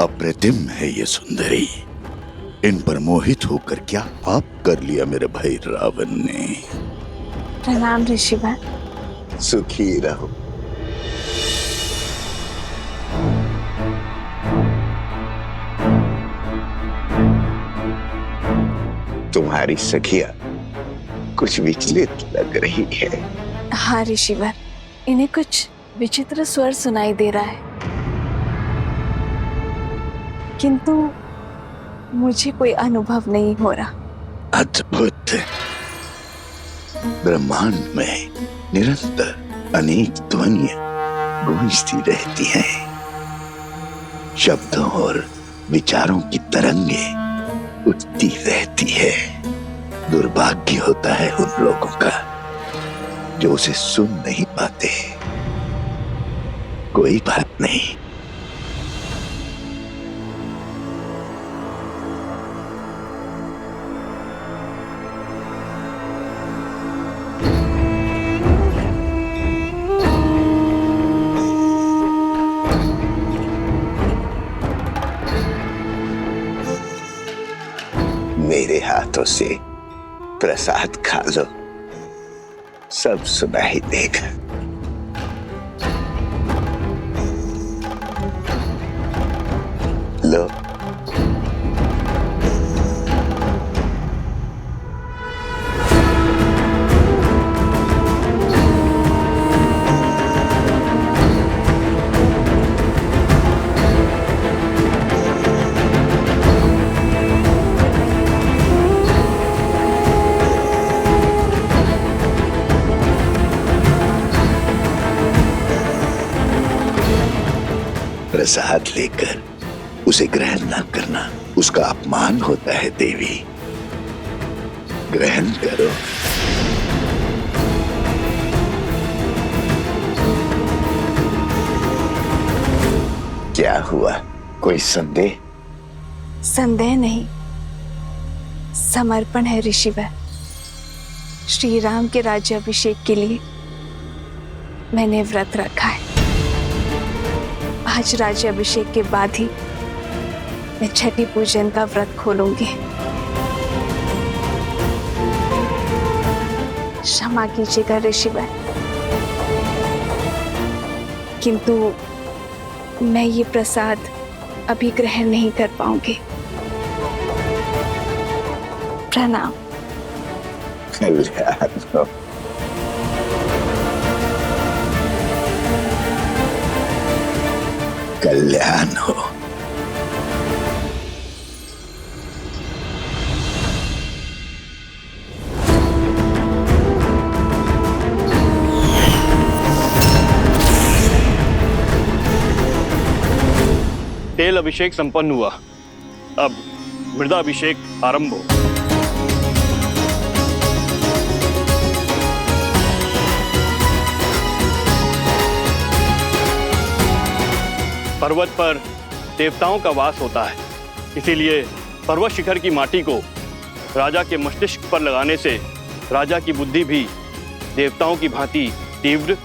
अप्रतिम है ये सुंदरी। इन पर मोहित होकर क्या पाप कर लिया मेरे भाई रावण ने। प्रणाम ऋषिवर। सुखी रहो। तुम्हारी सखिया कुछ विचलित लग रही है। हाँ ऋषिवर, इन्हें कुछ विचित्र स्वर सुनाई दे रहा है, किंतु मुझे कोई अनुभव नहीं हो रहा। अद्भुत। ब्रह्मांड में निरंतर अनेक ध्वनियां गूंजती रहती हैं। शब्दों और विचारों की तरंगे उठती रहती है। दुर्भाग्य होता है उन लोगों का जो उसे सुन नहीं पाते। कोई बात नहीं, मेरे हाथों से प्रसाद खा लो, सब सुना ही देगा। लो। प्रसाद लेकर उसे ग्रहण न करना उसका अपमान होता है देवी। ग्रहण करो। क्या हुआ, कोई संदेह? संदेह नहीं, समर्पण है ऋषिवर। श्री राम के राज्याभिषेक के लिए मैंने व्रत रखा है। आज राज्याभिषेक के बाद ही मैं छठी पूजन का व्रत खोलूंगी। क्षमा कीजिएगा ऋषिवर, किंतु मैं ये प्रसाद अभी ग्रहण नहीं कर पाऊंगी। प्रणाम। कल्याण हो। कल्याण हो। तेल अभिषेक संपन्न हुआ, अब मृदाभिषेक आरंभ हो। पर्वत पर देवताओं का वास होता है, इसीलिए पर्वत शिखर की माटी को राजा के मस्तिष्क पर लगाने से राजा की बुद्धि भी देवताओं की भांति तीव्र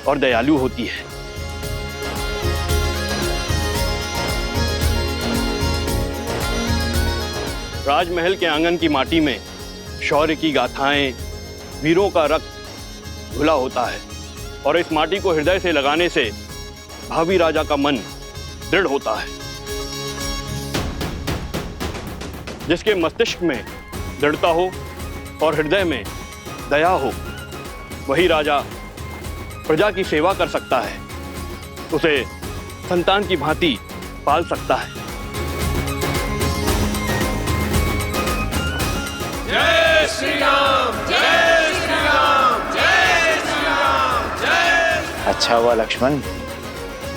और दयालु होती है। राजमहल के आंगन की माटी में शौर्य की गाथाएं, वीरों का रक्त घुला होता है और इस माटी को हृदय से लगाने से भावी राजा का मन दृढ़ होता है। जिसके मस्तिष्क में दृढ़ता हो और हृदय में दया हो, वही राजा प्रजा की सेवा कर सकता है, उसे संतान की भांति पाल सकता है। जय श्री राम, जय श्री राम, जय श्री राम, जय। अच्छा हुआ लक्ष्मण,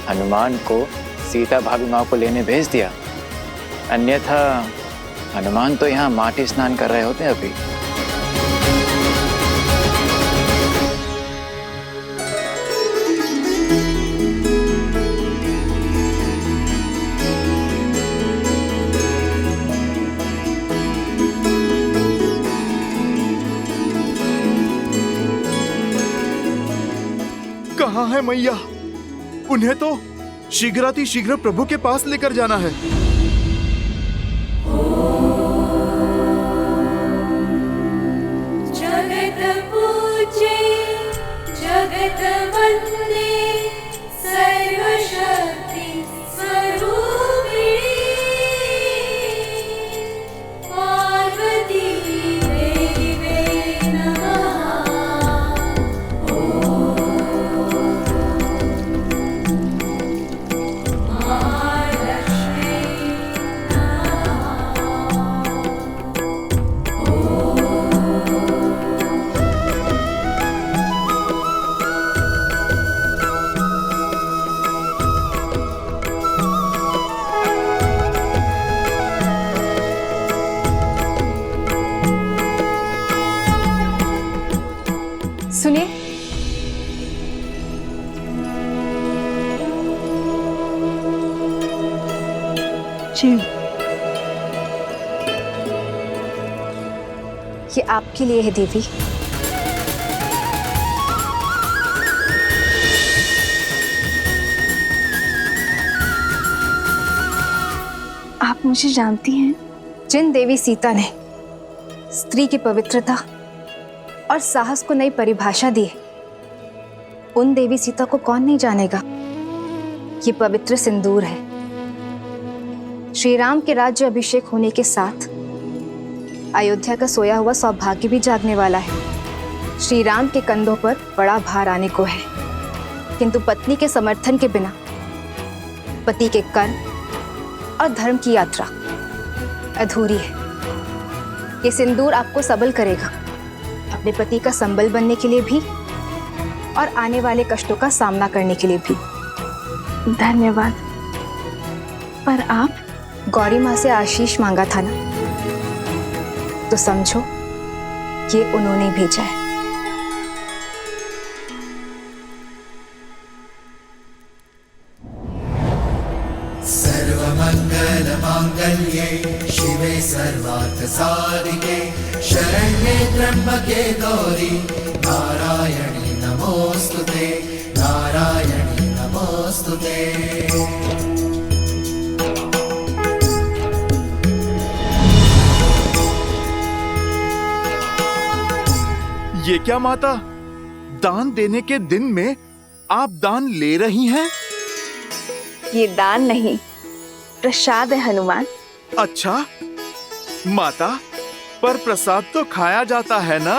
हनुमान को सीता भाभी माँ को लेने भेज दिया, अन्यथा हनुमान तो यहाँ माटी स्नान कर रहे होते अभी। कहाँ है मैया? उन्हें तो शीघ्रातिशीघ्र प्रभु के पास लेकर जाना है। जगत पूजे जगत वंदे सर्वशक्ति स्वरूपिणी पार्वती देवी नमः। सुनिए, जी, ये आपके लिए है देवी। आप मुझे जानती हैं? जिन देवी सीता ने स्त्री की पवित्रता और साहस को नई परिभाषा दी, उन देवी सीता को कौन नहीं जानेगा। ये पवित्र सिंदूर है। श्री राम के राज्य अभिषेक होने के साथ अयोध्या का सोया हुआ सौभाग्य भी जागने वाला है। श्री राम के कंधों पर बड़ा भार आने को है, किंतु पत्नी के समर्थन के बिना पति के कर्म और धर्म की यात्रा अधूरी है। ये सिंदूर आपको सबल करेगा, अपने पति का संबल बनने के लिए भी और आने वाले कष्टों का सामना करने के लिए भी। धन्यवाद। पर आप गौरी माँ से आशीष मांगा था ना, तो समझो ये उन्होंने भेजा है। सर्वमंगल मांगल्ये शिवे सर्वार्थ साधिके शरण्ये त्र्यंबके गौरी नारायणी नमोस्तुते, नारायणी नमोस्तुते। ये क्या माता, दान देने के दिन में आप दान ले रही हैं? ये दान नहीं, प्रसाद है हनुमान। अच्छा माता, पर प्रसाद तो खाया जाता है ना,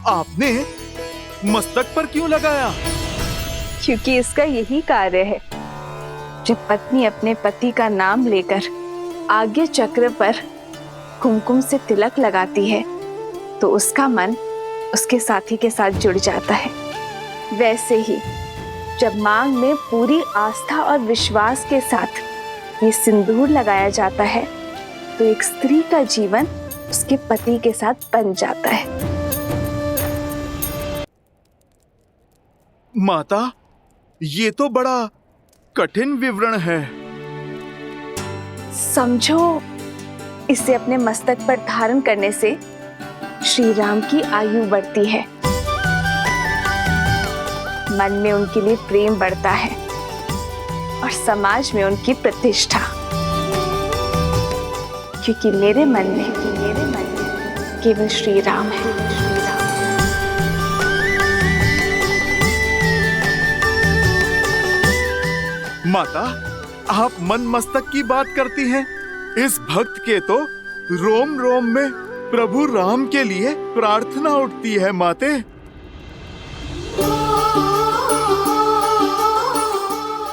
आपने मस्तक पर क्यों लगाया? क्योंकि इसका यही कार्य है। जब पत्नी अपने पति का नाम लेकर आज्ञा चक्र पर कुमकुम से तिलक लगाती है, तो उसका मन उसके साथी के साथ जुड़ जाता है। वैसे ही जब मांग में पूरी आस्था और विश्वास के साथ ये सिंदूर लगाया जाता है, तो एक स्त्री का जीवन उसके पति के साथ बन जाता है। माता, ये तो बड़ा कठिन विवरण है। समझो, इसे अपने मस्तक पर धारण करने से श्री राम की आयु बढ़ती है, मन में उनके लिए प्रेम बढ़ता है और समाज में उनकी प्रतिष्ठा। क्योंकि मेरे मन में केवल श्री राम है। माता, आप मन मस्तक की बात करती हैं। इस भक्त के तो रोम रोम में प्रभु राम के लिए प्रार्थना उठती है माते।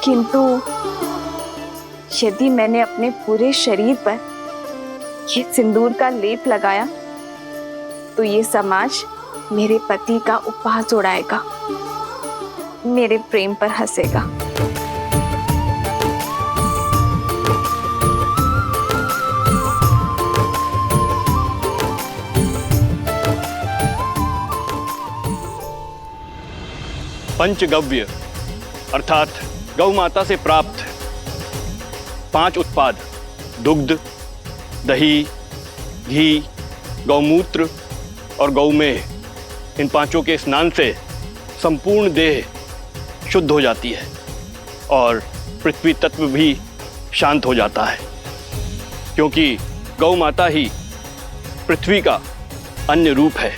किंतु यदि मैंने अपने पूरे शरीर पर ये सिंदूर का लेप लगाया तो ये समाज मेरे पति का उपहास उड़ाएगा, मेरे प्रेम पर हंसेगा। पंचगव्य अर्थात गौ माता से प्राप्त 5 उत्पाद दुग्ध, दही, घी, गौमूत्र और गौमेह, इन पांचों के स्नान से संपूर्ण देह शुद्ध हो जाती है और पृथ्वी तत्व भी शांत हो जाता है, क्योंकि गौ माता ही पृथ्वी का अन्य रूप है।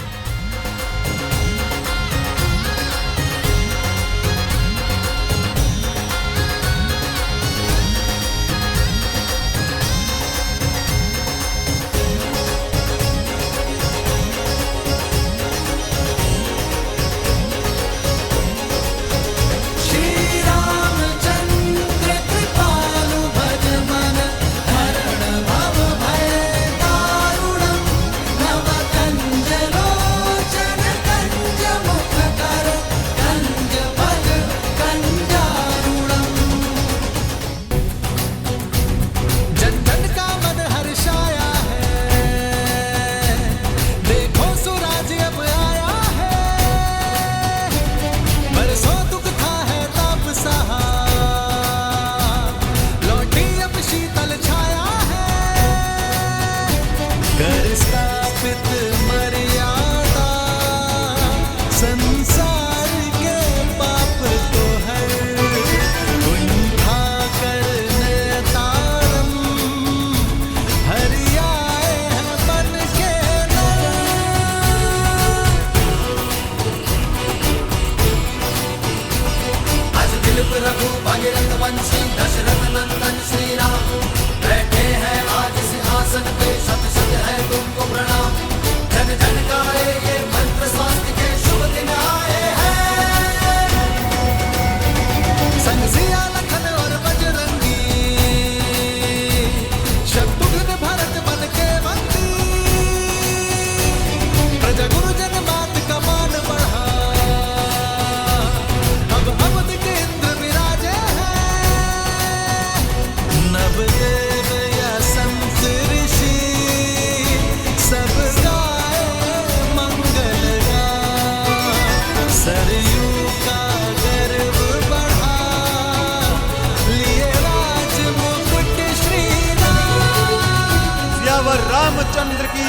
रामचंद्र की,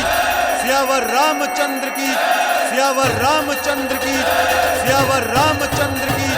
सियावर रामचंद्र की, सियावर रामचंद्र की, सियावर रामचंद्र की।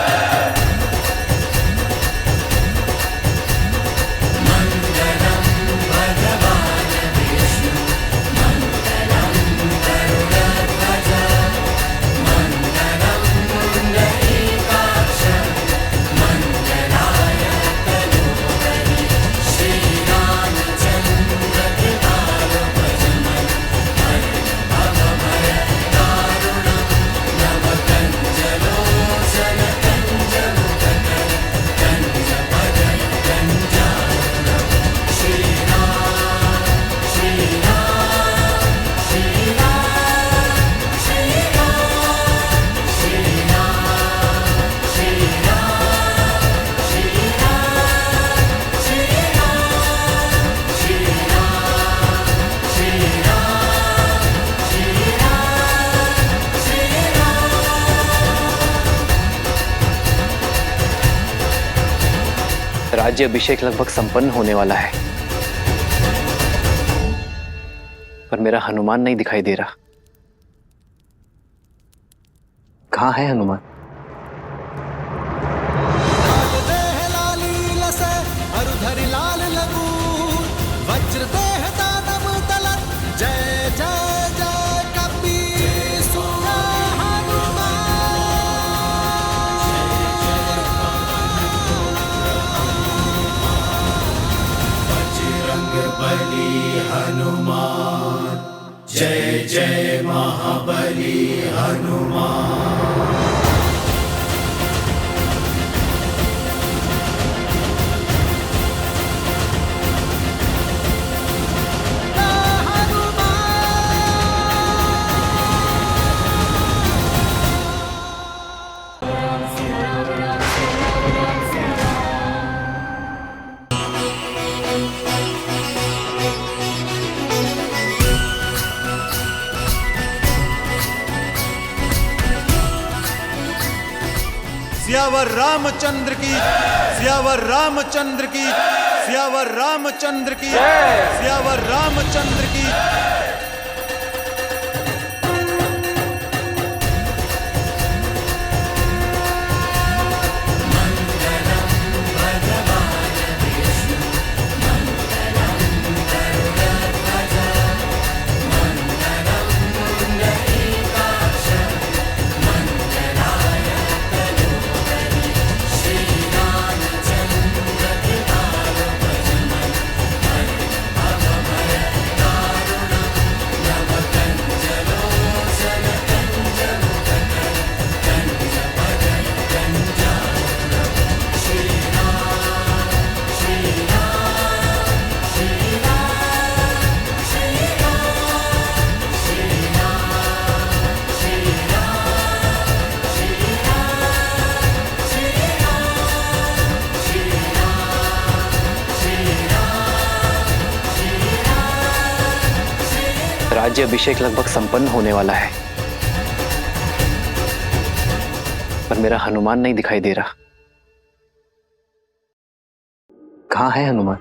राज्य अभिषेक लगभग संपन्न होने वाला है, पर मेरा हनुमान नहीं दिखाई दे रहा। कहाँ है हनुमान? हनुमान जय जय महाबली हनुमान। सियावर रामचंद्र की, सियावर रामचंद्र की, सियावर रामचंद्र की, सियावर रामचंद्र की। राज्य अभिषेक लगभग संपन्न होने वाला है, पर मेरा हनुमान नहीं दिखाई दे रहा। कहाँ है हनुमान?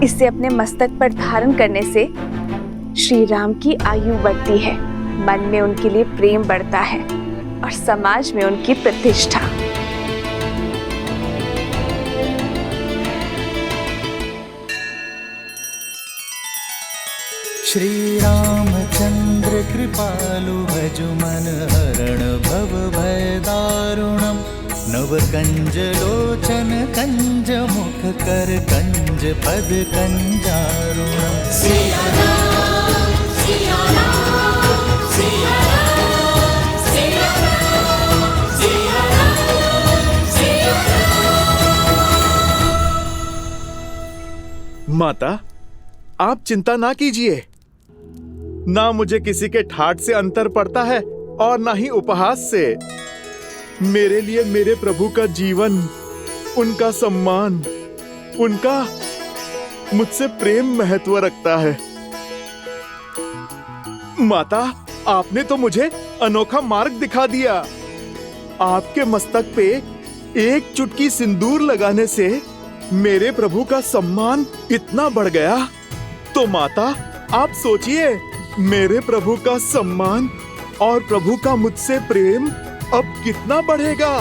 इसे अपने मस्तक पर धारण करने से श्री राम की आयु बढ़ती है, मन में उनके लिए प्रेम बढ़ता है और समाज में उनकी प्रतिष्ठा। श्री रामचंद्र कृपालु भजु मन हरण भव भय दारुणम नव कंज लोचन कंज मुख कर कंज पद कंजारुणम। सिया राम, सिया राम, सिया राम, सिया राम, सिया राम, सिया राम। माता, आप चिंता ना कीजिए। ना मुझे किसी के ठाठ से अंतर पड़ता है और ना ही उपहास से। मेरे लिए मेरे प्रभु का जीवन, उनका सम्मान, उनका मुझसे प्रेम महत्व रखता है। माता, आपने तो मुझे अनोखा मार्ग दिखा दिया। आपके मस्तक पे एक चुटकी सिंदूर लगाने से मेरे प्रभु का सम्मान इतना बढ़ गया। तो माता, आप सोचिए, मेरे प्रभु का सम्मान और प्रभु का मुझसे प्रेम अब कितना बढ़ेगा।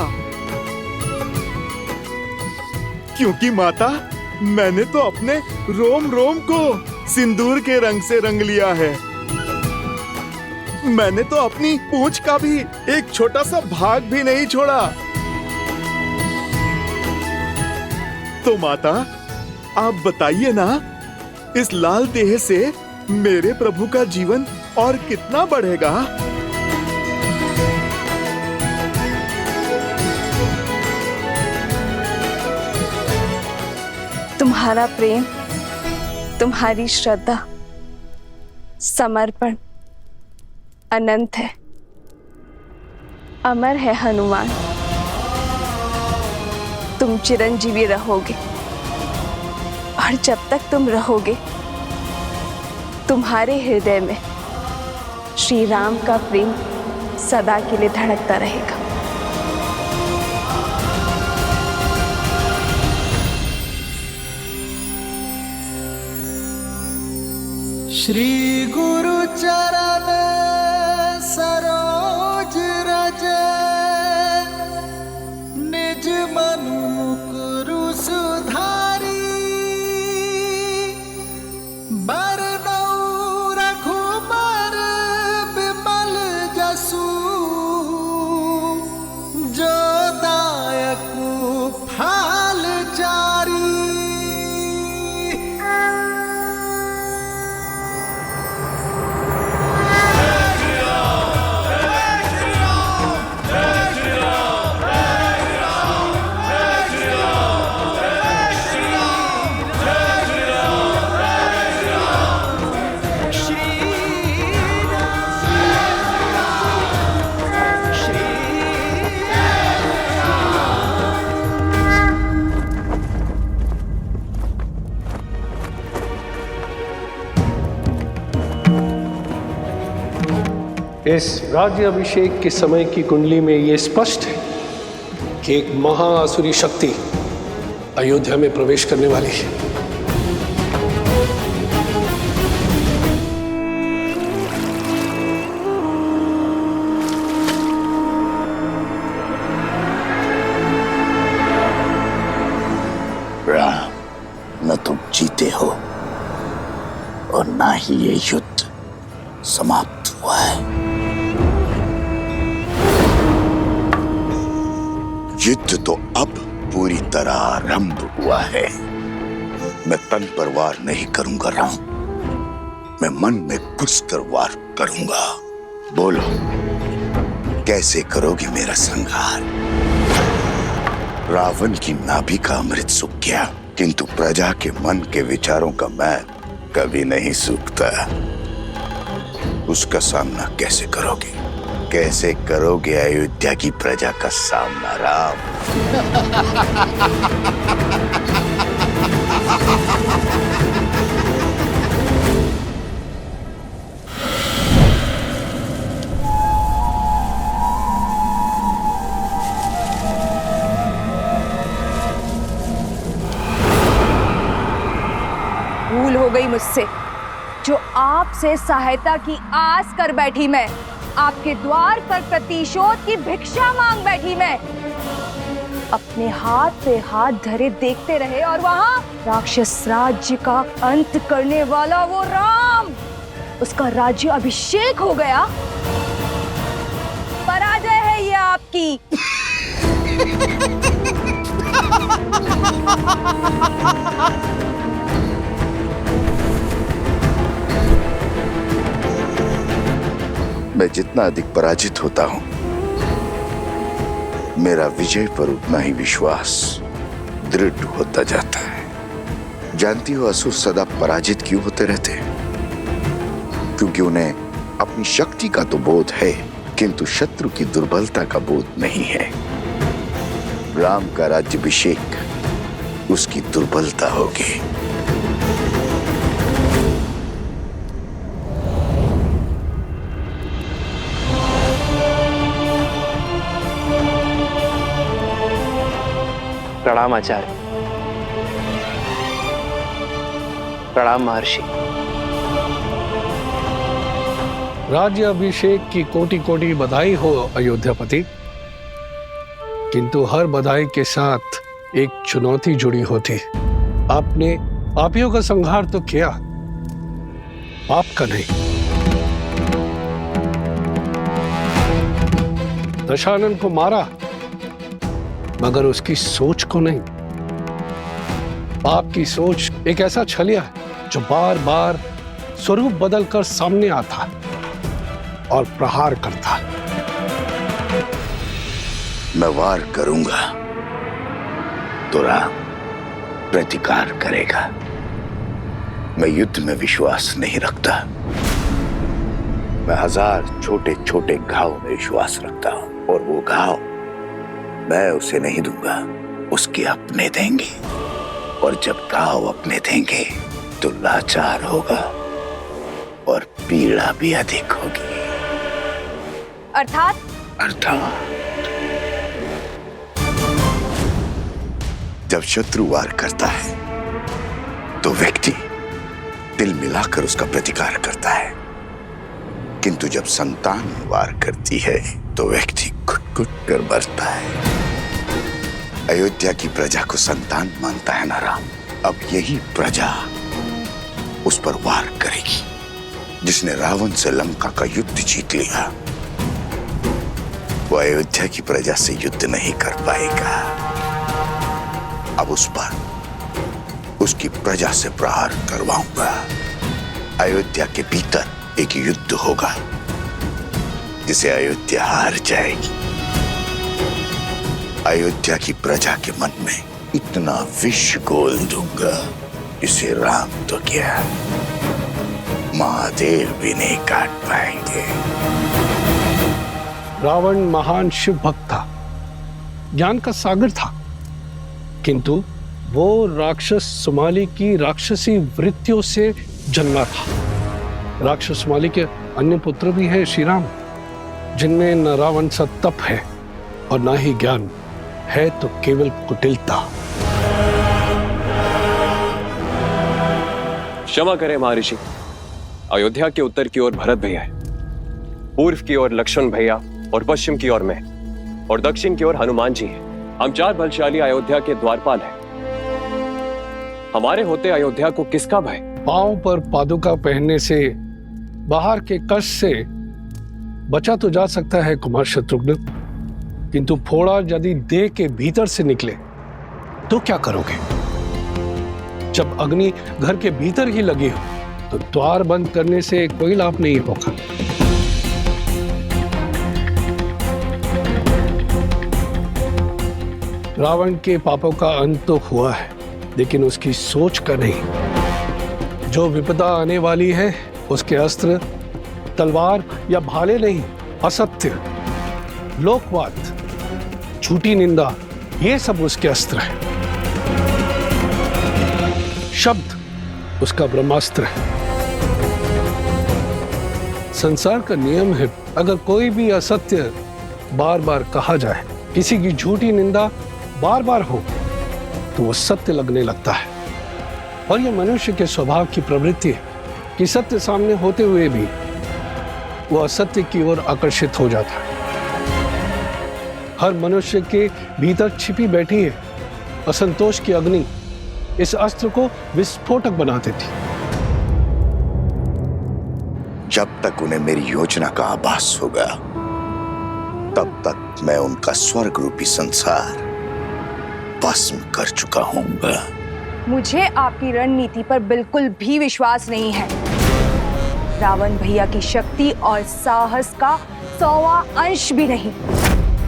क्योंकि माता, मैंने तो अपने रोम रोम को सिंदूर के रंग से रंग लिया है। मैंने तो अपनी पूंछ का भी एक छोटा सा भाग भी नहीं छोड़ा। तो माता, आप बताइए ना, इस लाल देह से मेरे प्रभु का जीवन और कितना बढ़ेगा। तुम्हारा प्रेम, तुम्हारी श्रद्धा, समर्पण अनंत है, अमर है हनुमान। तुम चिरंजीवी रहोगे और जब तक तुम रहोगे तुम्हारे हृदय में श्री राम का प्रेम सदा के लिए धड़कता रहेगा। श्री गुरु चरण सरोज रज निज मनु मुकुरु सुधारी बरनौ रघुबर बिमल जसु जो दायकु फल चारी। इस राज्य अभिषेक के समय की कुंडली में यह स्पष्ट है कि एक महाआसुरी शक्ति अयोध्या में प्रवेश करने वाली है। राम, न तुम जीते हो और ना ही ये युद्ध समाप्त हुआ है। युद्ध तो अब पूरी तरह आरंभ हुआ है। मैं तन पर वार नहीं करूंगा राम, मैं मन में घुसकर वार करूंगा। बोलो, कैसे करोगे मेरा संहार? रावण की नाभि का अमृत सूख गया, किंतु प्रजा के मन के विचारों का मैं कभी नहीं सूखता। उसका सामना कैसे करोगे? कैसे करोगे अयोध्या की प्रजा का सामना राम? भूल हो गई मुझसे, जो आपसे सहायता की आस कर बैठी मैं, आपके द्वार पर प्रतिशोध की भिक्षा मांग बैठी मैं। अपने हाथ पे हाथ धरे देखते रहे और वहां राक्षस राज्य का अंत करने वाला वो राम, उसका राज्य अभिषेक हो गया। पराजय है ये आपकी। मैं जितना अधिक पराजित होता हूं, मेरा विजय पर उतना ही विश्वास दृढ़ होता जाता है। जानती हो असुर सदा पराजित क्यों होते रहते हैं? क्योंकि उन्हें अपनी शक्ति का तो बोध है, किंतु शत्रु की दुर्बलता का बोध नहीं है। राम का राज्याभिषेक उसकी दुर्बलता होगी। प्रणाम आचार्य। प्रणाम महर्षि। राज्य अभिषेक की कोटि कोटि बधाई हो अयोध्यापति, किंतु हर बधाई के साथ एक चुनौती जुड़ी होती। आपने पापियों का संहार तो किया, पाप का नहीं। दशानन को मारा, मगर उसकी सोच को नहीं। पाप की सोच एक ऐसा छलिया है जो बार बार स्वरूप बदलकर सामने आता और प्रहार करता। मैं वार करूंगा तो राम, प्रतिकार करेगा। मैं युद्ध में विश्वास नहीं रखता। मैं 1000 छोटे छोटे घाव में विश्वास रखता हूं, और वो घाव मैं उसे नहीं दूंगा, उसके अपने देंगे। और जब घाव अपने देंगे तो लाचार होगा और पीड़ा भी अधिक होगी। अर्थात जब शत्रु वार करता है तो व्यक्ति दिल मिलाकर उसका प्रतिकार करता है, किंतु जब संतान वार करती है तो व्यक्ति घुट-घुट कर मरता है। अयोध्या की प्रजा को संतान मानता है ना राम। अब यही प्रजा उस पर वार करेगी। जिसने रावण से लंका का युद्ध जीत लिया वो अयोध्या की प्रजा से युद्ध नहीं कर पाएगा। अब उस पर उसकी प्रजा से प्रहार करवाऊंगा। अयोध्या के भीतर एक युद्ध होगा जिसे अयोध्या हार जाएगी। अयोध्या की प्रजा के मन में इतना विष घोल दूंगा जिसे राम तो क्या महादेव भी नहीं काट पाएंगे। रावण महान शिव भक्त था, ज्ञान का सागर था, किंतु वो राक्षस सुमाली की राक्षसी वृत्तियों से जन्मा था। राक्षस सुमाली के अन्य पुत्र भी हैं श्री राम, जिनमें न रावण सा तप है और ना ही ज्ञान है, तो केवल कुटिलता। क्षमा करें महर्षि, अयोध्या के उत्तर की ओर भरत भैया है, पूर्व की ओर लक्ष्मण भैया और पश्चिम की ओर मैं, और दक्षिण की ओर हनुमान जी हैं। हम 4 बलशाली अयोध्या के द्वारपाल हैं। हमारे होते अयोध्या को किसका भय? पांव पर पादुका पहनने से, बाहर के कष्ट से बचा तो जा सकता है कुमार शत्रुघ्न, किंतु फोड़ा यदि देह के भीतर से निकले तो क्या करोगे? जब अग्नि घर के भीतर ही लगी हो तो द्वार बंद करने से कोई लाभ नहीं होगा। रावण के पापों का अंत तो हुआ है, लेकिन उसकी सोच का नहीं। जो विपदा आने वाली है उसके अस्त्र तलवार या भाले नहीं, असत्य, लोकवाद, झूठी निंदा, ये सब उसके अस्त्र है। शब्द उसका ब्रह्मास्त्र है। संसार का नियम है, अगर कोई भी असत्य बार बार कहा जाए, किसी की झूठी निंदा बार बार हो, तो वो सत्य लगने लगता है। और यह मनुष्य के स्वभाव की प्रवृत्ति है कि सत्य सामने होते हुए भी वो असत्य की ओर आकर्षित हो जाता है। हर मनुष्य के भीतर छिपी बैठी है असंतोष की अग्नि, इस अस्त्र को विस्फोटक बना देती। जब तक उन्हें मेरी योजना का आभास होगा तब तक मैं उनका स्वर्ग रूपी संसार भस्म कर चुका हूंगा। मुझे आपकी रणनीति पर बिल्कुल भी विश्वास नहीं है। रावण भैया की शक्ति और साहस का 100वां अंश भी नहीं।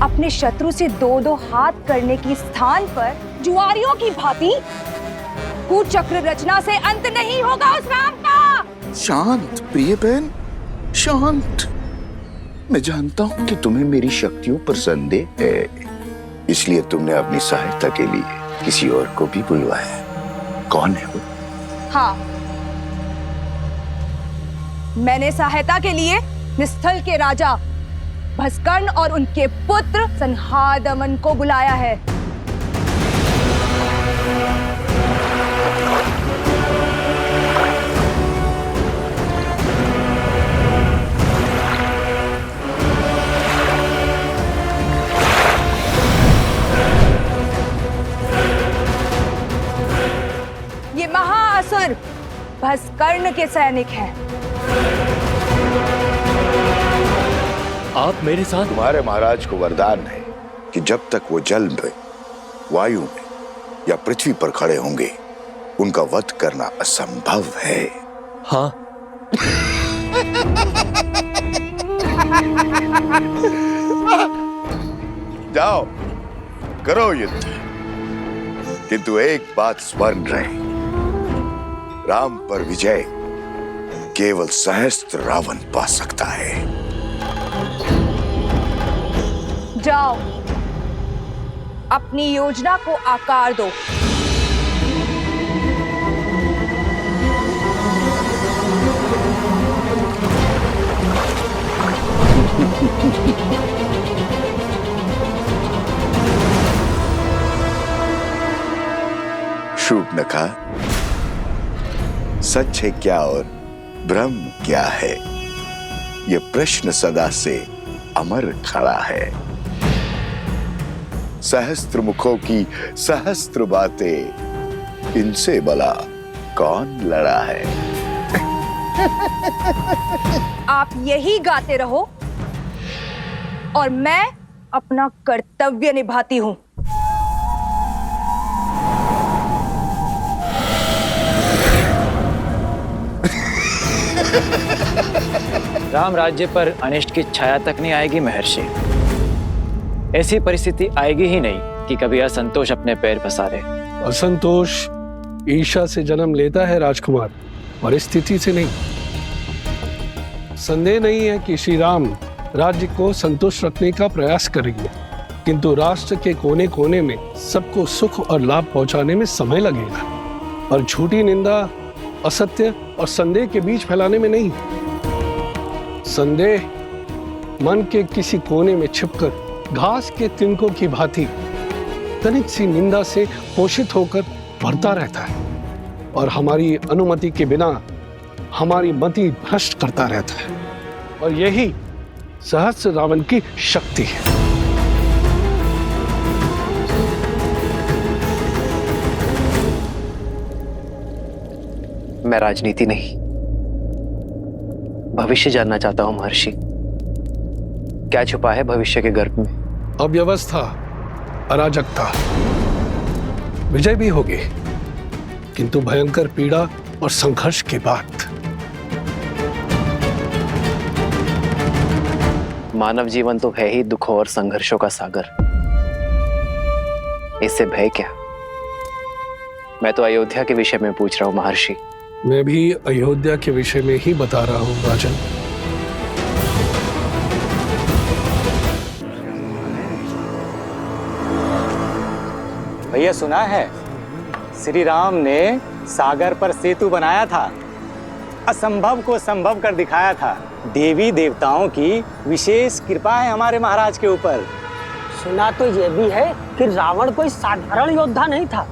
अपने शत्रु से 2-2 हाथ करने की स्थान पर जुआरियों की भांति कुचक्र रचना से अंत नहीं होगा उस राम का। शांत प्रिय बहन, शांत। मैं जानता हूं कि तुम्हें मेरी शक्तियों पर संदेह है, इसलिए तुमने अपनी सहायता के लिए किसी और को भी बुलवाया। कौन है वो? हाँ, मैंने सहायता के लिए निस्थल के राजा भस्कर्ण और उनके पुत्र संहादमन को बुलाया है। ये महाअसुर भस्कर्ण के सैनिक हैं। आप मेरे साथ? तुम्हारे महाराज को वरदान है कि जब तक वो जल में, वायु में या पृथ्वी पर खड़े होंगे उनका वध करना असंभव है। हाँ। जाओ करो युद्ध। किंतु एक बात स्मरण रहे, राम पर विजय केवल सहस्त्र रावण पा सकता है। जाओ, अपनी योजना को आकार दो। शूर्पणखा, सच है क्या और भ्रम क्या है, यह प्रश्न सदा से अमर खड़ा है। सहस्त्र मुखों की सहस्त्र बातें, इनसे भला कौन लड़ा है? आप यही गाते रहो और मैं अपना कर्तव्य निभाती हूं। राम राज्य पर अनिष्ट की छाया तक नहीं आएगी महर्षि। ऐसी परिस्थिति आएगी ही नहीं कि कभी असंतोष अपने पैर पसारे। असंतोष ईर्ष्या से जन्म लेता है राजकुमार, परिस्थिति से नहीं। संदेह नहीं है कि श्री राम राज्य को संतुष्ट रखने का प्रयास करेंगे, किंतु राष्ट्र के कोने कोने में सबको सुख और लाभ पहुंचाने में समय लगेगा, और झूठी निंदा, असत्य और संदेह के बीच फैलाने में नहीं। संदेह मन के किसी कोने में छिपकर घास के तिनकों की भांति तनिक सी निंदा से पोषित होकर बढ़ता रहता है, और हमारी अनुमति के बिना हमारी मति भ्रष्ट करता रहता है, और यही सहस्त्र रावण की शक्ति है। मैं राजनीति नहीं, भविष्य जानना चाहता हूं महर्षि। क्या छुपा है भविष्य के गर्भ में? अव्यवस्था, अराजकता, विजय भी होगी, किंतु भयंकर पीड़ा और संघर्ष के बाद। मानव जीवन तो है ही दुखों और संघर्षों का सागर, इससे भय क्या? मैं तो अयोध्या के विषय में पूछ रहा हूं महर्षि। मैं भी अयोध्या के विषय में ही बता रहा हूं राजन। भैया सुना है, श्री राम ने सागर पर सेतु बनाया था, असंभव को संभव कर दिखाया था। देवी देवताओं की विशेष कृपा है हमारे महाराज के ऊपर। सुना तो यह भी है कि रावण कोई साधारण योद्धा नहीं था।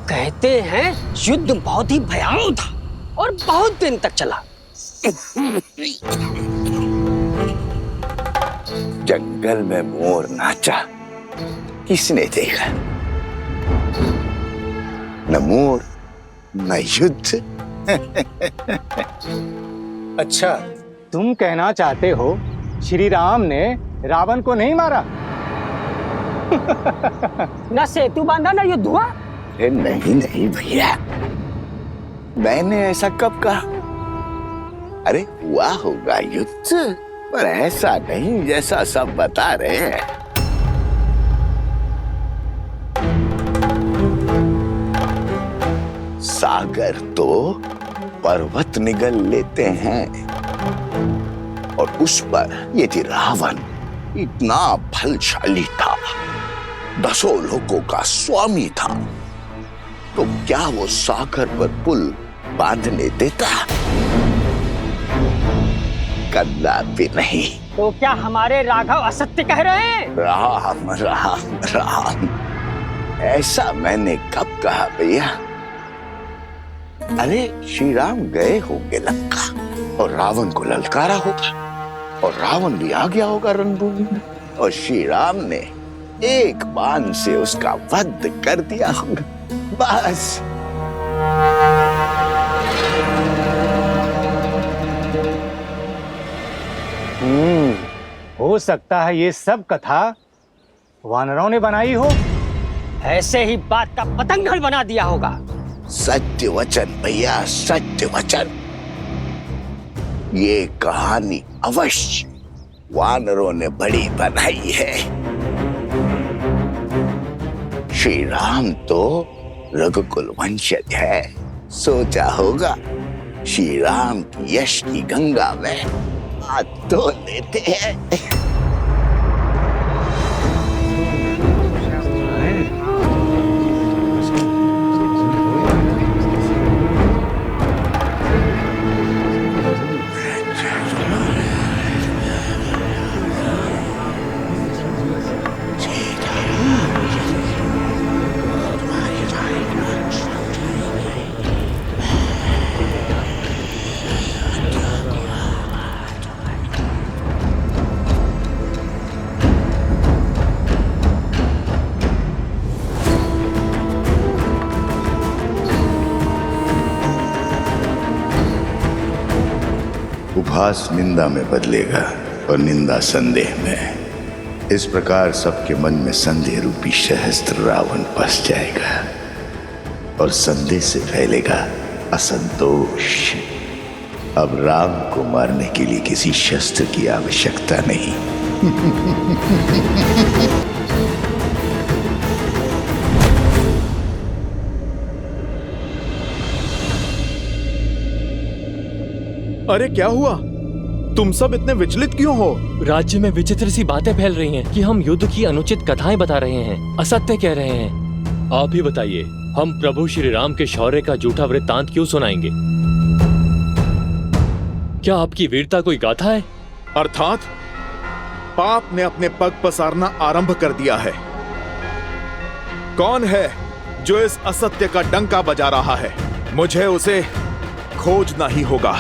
कहते हैं युद्ध बहुत ही भयावह था और बहुत दिन तक चला। जंगल में मोर नाचा, किसने देखा? न मोर न युद्ध। अच्छा, तुम कहना चाहते हो श्री राम ने रावण को नहीं मारा? न सेतु बांधा न युद्ध हुआ। नहीं नहीं भैया, मैंने ऐसा कब कहा? अरे हुआ होगा युद्ध, पर ऐसा नहीं जैसा सब बता रहे हैं। सागर तो पर्वत निगल लेते हैं, और उस पर यदि रावण इतना बलशाली था, 10 लोगों का स्वामी था, तो क्या वो सागर पर पुल बांधने देता? कदापि नहीं। तो क्या हमारे राघव असत्य कह रहे हैं? राम राम राम, ऐसा मैंने कब कहा भैया? अरे श्री राम गए होंगे लंका और रावण को ललकारा होगा, और रावण भी आ गया होगा रणभूमि में, और श्री राम ने एक बाण से उसका वध कर दिया होगा, बस। हो सकता है ये सब कथा वानरों ने बनाई हो। ऐसे ही बात का पतंगड़ बना दिया होगा। सत्य वचन भैया, सत्य वचन। ये कहानी अवश्य वानरों ने बड़ी बनाई है। श्री राम तो रघुकुल वंशज है, सोचा होगा श्री राम की यश की गंगा में हाथ धो लेते हैं। उपहास निंदा में बदलेगा और निंदा संदेह में। इस प्रकार सबके मन में संदेह रूपी सहस्त्र रावण बस जाएगा और संदेह से फैलेगा असंतोष। अब राम को मारने के लिए किसी शस्त्र की आवश्यकता नहीं। अरे क्या हुआ? तुम सब इतने विचलित क्यों हो? राज्य में विचित्र सी बातें फैल रही हैं कि हम युद्ध की अनुचित कथाएं बता रहे हैं, असत्य कह रहे हैं। आप ही बताइए, हम प्रभु श्री राम के शौर्य का झूठा वृत्तांत क्यों सुनाएंगे? क्या आपकी वीरता कोई गाथा है? अर्थात पाप ने अपने पग पसारना आरंभ कर दिया है। कौन है जो इस असत्य का डंका बजा रहा है? मुझे उसे खोजना ही होगा।